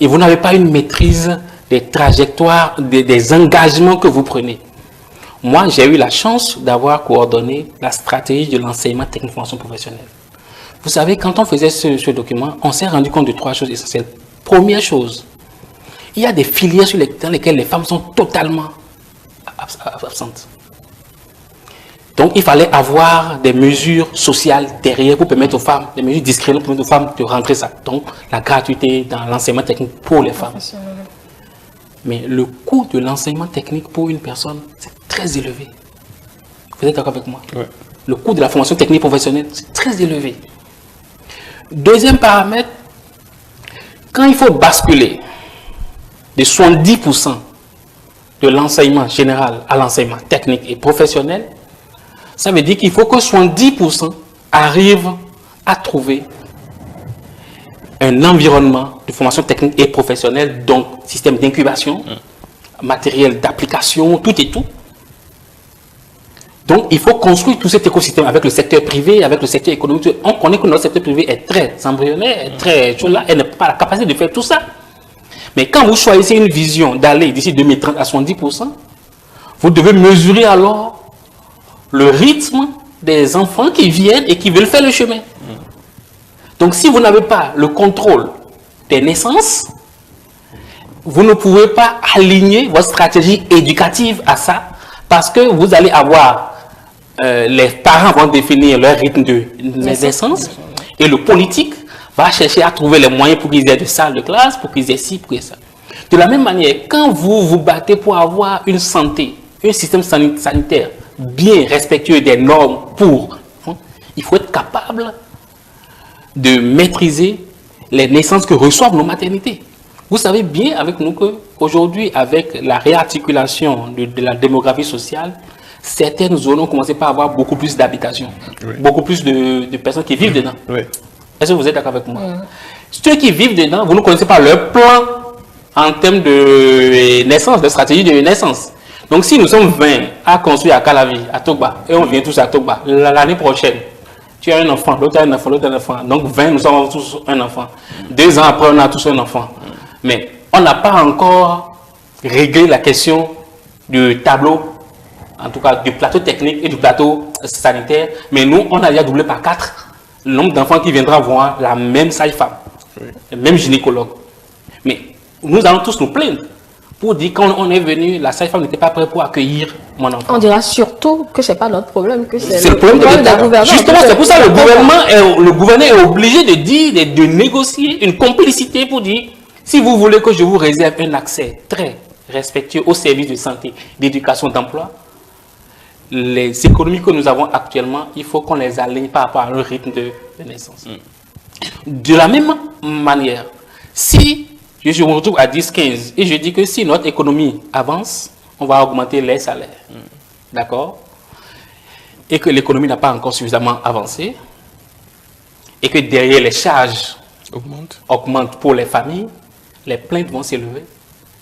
Et vous n'avez pas une maîtrise des trajectoires, des engagements que vous prenez. Moi, j'ai eu la chance d'avoir coordonné la stratégie de l'enseignement technique formation professionnelle. Vous savez, quand on faisait ce document, on s'est rendu compte de 3 choses essentielles. Première chose, il y a des filières dans lesquelles les femmes sont totalement absentes. Donc, il fallait avoir des mesures sociales derrière pour permettre aux femmes, des mesures discrétionnaires pour permettre aux femmes de rentrer ça. Donc, la gratuité dans l'enseignement technique pour les femmes. Mais le coût de l'enseignement technique pour une personne, c'est très élevé. Vous êtes d'accord avec moi? Oui. Le coût de la formation technique professionnelle, c'est très élevé. Deuxième paramètre, quand il faut basculer de 70% de l'enseignement général à l'enseignement technique et professionnel, ça veut dire qu'il faut que 70% arrivent à trouver un environnement de formation technique et professionnelle, donc système d'incubation, matériel d'application, tout et tout. Donc, il faut construire tout cet écosystème avec le secteur privé, avec le secteur économique. On connaît que notre secteur privé est très embryonnaire, très là, elle n'a pas la capacité de faire tout ça. Mais quand vous choisissez une vision d'aller d'ici 2030 à 70%, vous devez mesurer alors le rythme des enfants qui viennent et qui veulent faire le chemin. Donc, si vous n'avez pas le contrôle des naissances, vous ne pouvez pas aligner votre stratégie éducative à ça, parce que vous allez avoir, les parents vont définir leur rythme de naissance, et le politique va chercher à trouver les moyens pour qu'ils aient des salles de classe, pour qu'ils aient ci, pour qu'ils aient ça. De la même manière, quand vous vous battez pour avoir une santé, un système sanitaire bien respectueux des normes il faut être capable de maîtriser les naissances que reçoivent nos maternités. Vous savez bien avec nous qu'aujourd'hui, avec la réarticulation de la démographie sociale, certaines zones ont commencé par avoir beaucoup plus d'habitations, beaucoup plus de personnes qui vivent dedans. Est-ce que vous êtes d'accord avec moi? Ceux qui vivent dedans, vous ne connaissez pas leur plan en termes de naissance, de stratégie de naissance. Donc si nous sommes 20 à construire à Calavi, à Togba, et on vient tous à Togba, l'année prochaine, tu as un enfant, l'autre a un enfant, l'autre a un enfant. Donc 20, nous sommes tous un enfant. 2 ans après, on a tous un enfant. Mais on n'a pas encore réglé la question du tableau, en tout cas du plateau technique et du plateau sanitaire. Mais nous, on a déjà doublé par 4 le nombre d'enfants qui viendra voir la même sage-femme, le même gynécologue. Mais nous allons tous nous plaindre pour dire quand on est venu, la sage-femme n'était pas prête pour accueillir mon enfant. On dira surtout que ce n'est pas notre problème, que c'est le problème de la gouvernance. Justement, c'est pour ça que le gouverneur est obligé de dire, de négocier une complicité pour dire, si vous voulez que je vous réserve un accès très respectueux aux services de santé, d'éducation, d'emploi, les économies que nous avons actuellement, il faut qu'on les aligne par rapport à un rythme de naissance. De la même manière, si je me retrouve à 10-15 et je dis que si notre économie avance, on va augmenter les salaires. D'accord? Et que l'économie n'a pas encore suffisamment avancé, et que derrière les charges augmentent pour les familles, les plaintes vont s'élever.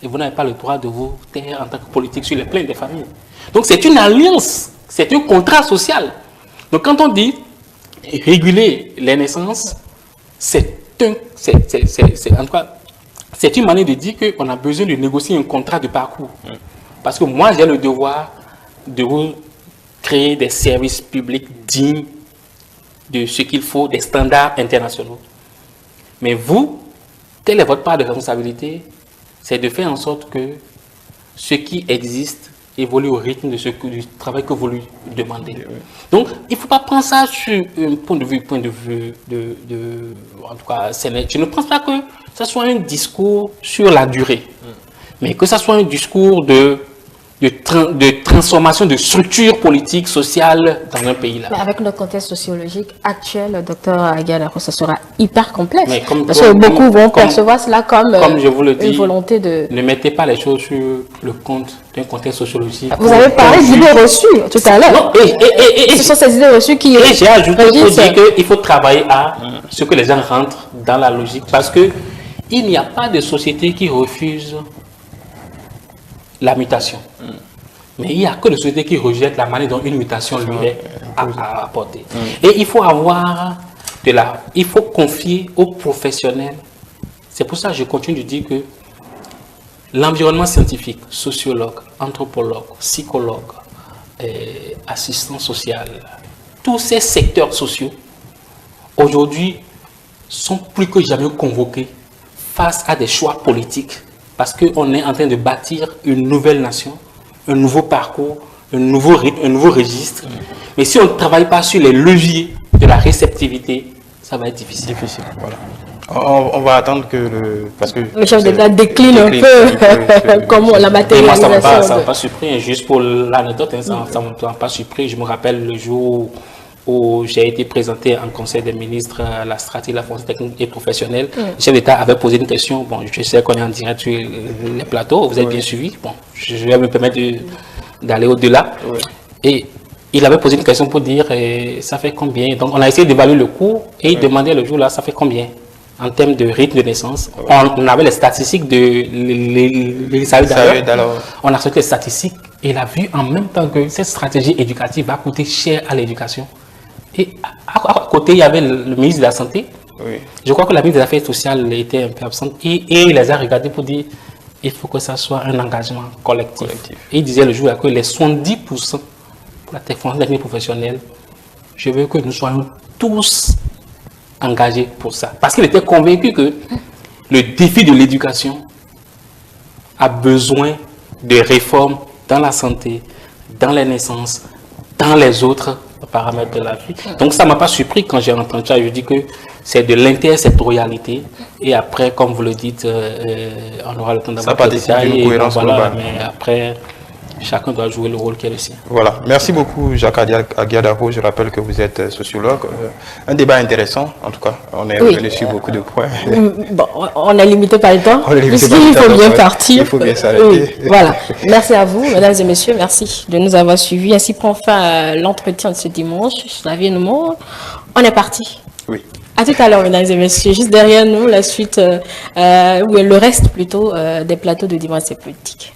Et vous n'avez pas le droit de vous taire en tant que politique sur les plaintes des familles. Donc c'est une alliance, c'est un contrat social. Donc quand on dit réguler les naissances, c'est une manière de dire qu'on a besoin de négocier un contrat de parcours. Parce que moi, j'ai le devoir de vous créer des services publics dignes de ce qu'il faut, des standards internationaux. Mais vous, quelle est votre part de responsabilité? C'est de faire en sorte que ce qui existe évolue au rythme du travail que vous lui demandez. Donc, il ne faut pas prendre ça sur un point de vue en tout cas, je ne pense pas que ce soit un discours sur la durée, mais que ce soit un discours de transformation de structure politique, sociale dans un pays là. Mais avec notre contexte sociologique actuel, docteur Aguilar Darroch, ça sera hyper complexe. Parce que beaucoup vont percevoir cela comme je vous le dis, une volonté de... Ne mettez pas les choses sur le compte d'un contexte sociologique. Vous avez parlé d'idées reçues tout à l'heure. Ce sont ces idées reçues qui... Et j'ai ajouté pour dire qu'il faut travailler à ce que les gens rentrent dans la logique. Parce que il n'y a pas de société qui refuse la mutation. Mais il n'y a que les sociétés qui rejettent la manière dont une mutation lui est apportée. Et il faut avoir il faut confier aux professionnels. C'est pour ça que je continue de dire que l'environnement scientifique, sociologue, anthropologue, psychologue, assistant social, tous ces secteurs sociaux, aujourd'hui, sont plus que jamais convoqués face à des choix politiques. Parce qu'on est en train de bâtir une nouvelle nation, un nouveau parcours, un nouveau rythme, un nouveau registre. Mais si on ne travaille pas sur les leviers de la réceptivité, ça va être difficile. Voilà. On va attendre que le chef d'État décline un peu comme la matérialisation. Moi, ça ne m'a pas surpris, juste pour l'anecdote, ça ne m'a pas surpris. Je me rappelle le jour où j'ai été présenté en conseil des ministres à la stratégie de la formation technique et professionnelle. Le chef d'État avait posé une question. Bon, je sais qu'on est en direct sur les plateaux, vous êtes bien suivis. Bon, je vais me permettre d'aller au-delà. Et il avait posé une question pour dire ça fait combien. Donc, on a essayé d'évaluer le coût et il demandait le jour là, ça fait combien en termes de rythme de naissance. On avait les statistiques de l'État. On a sorti les statistiques et il a vu en même temps que cette stratégie éducative va coûter cher à l'éducation. Et à côté, il y avait le ministre de la Santé. Je crois que la ministre des Affaires sociales était un peu absente. Et il les a regardés pour dire il faut que ça soit un engagement collectif. Et il disait le jour que les 70% pour la formation technique professionnelle, je veux que nous soyons tous engagés pour ça. Parce qu'il était convaincu que le défi de l'éducation a besoin de réformes dans la santé, dans les naissances, dans les autres paramètres de la vie. Donc ça ne m'a pas surpris quand j'ai entendu ça. Je dis que c'est de l'intersectorialité. Et après, comme vous le dites, on aura le temps d'avoir ça détail. Voilà, mais après, chacun doit jouer le rôle qui est le sien. Voilà. Merci beaucoup, Jacques Aguilar Darroch. Je rappelle que vous êtes sociologue. Un débat intéressant, en tout cas. On est revenu sur beaucoup de points. Bon, on est limité par le temps. Puisqu'il faut bien partir. Il faut bien s'arrêter. Voilà. Merci à vous, mesdames et messieurs. Merci de nous avoir suivis. Ainsi prend fin l'entretien de ce dimanche. On est parti. Oui. À tout à l'heure, mesdames et messieurs. Juste derrière nous, la suite, ou le reste plutôt, des plateaux de Dimanche c'est politique.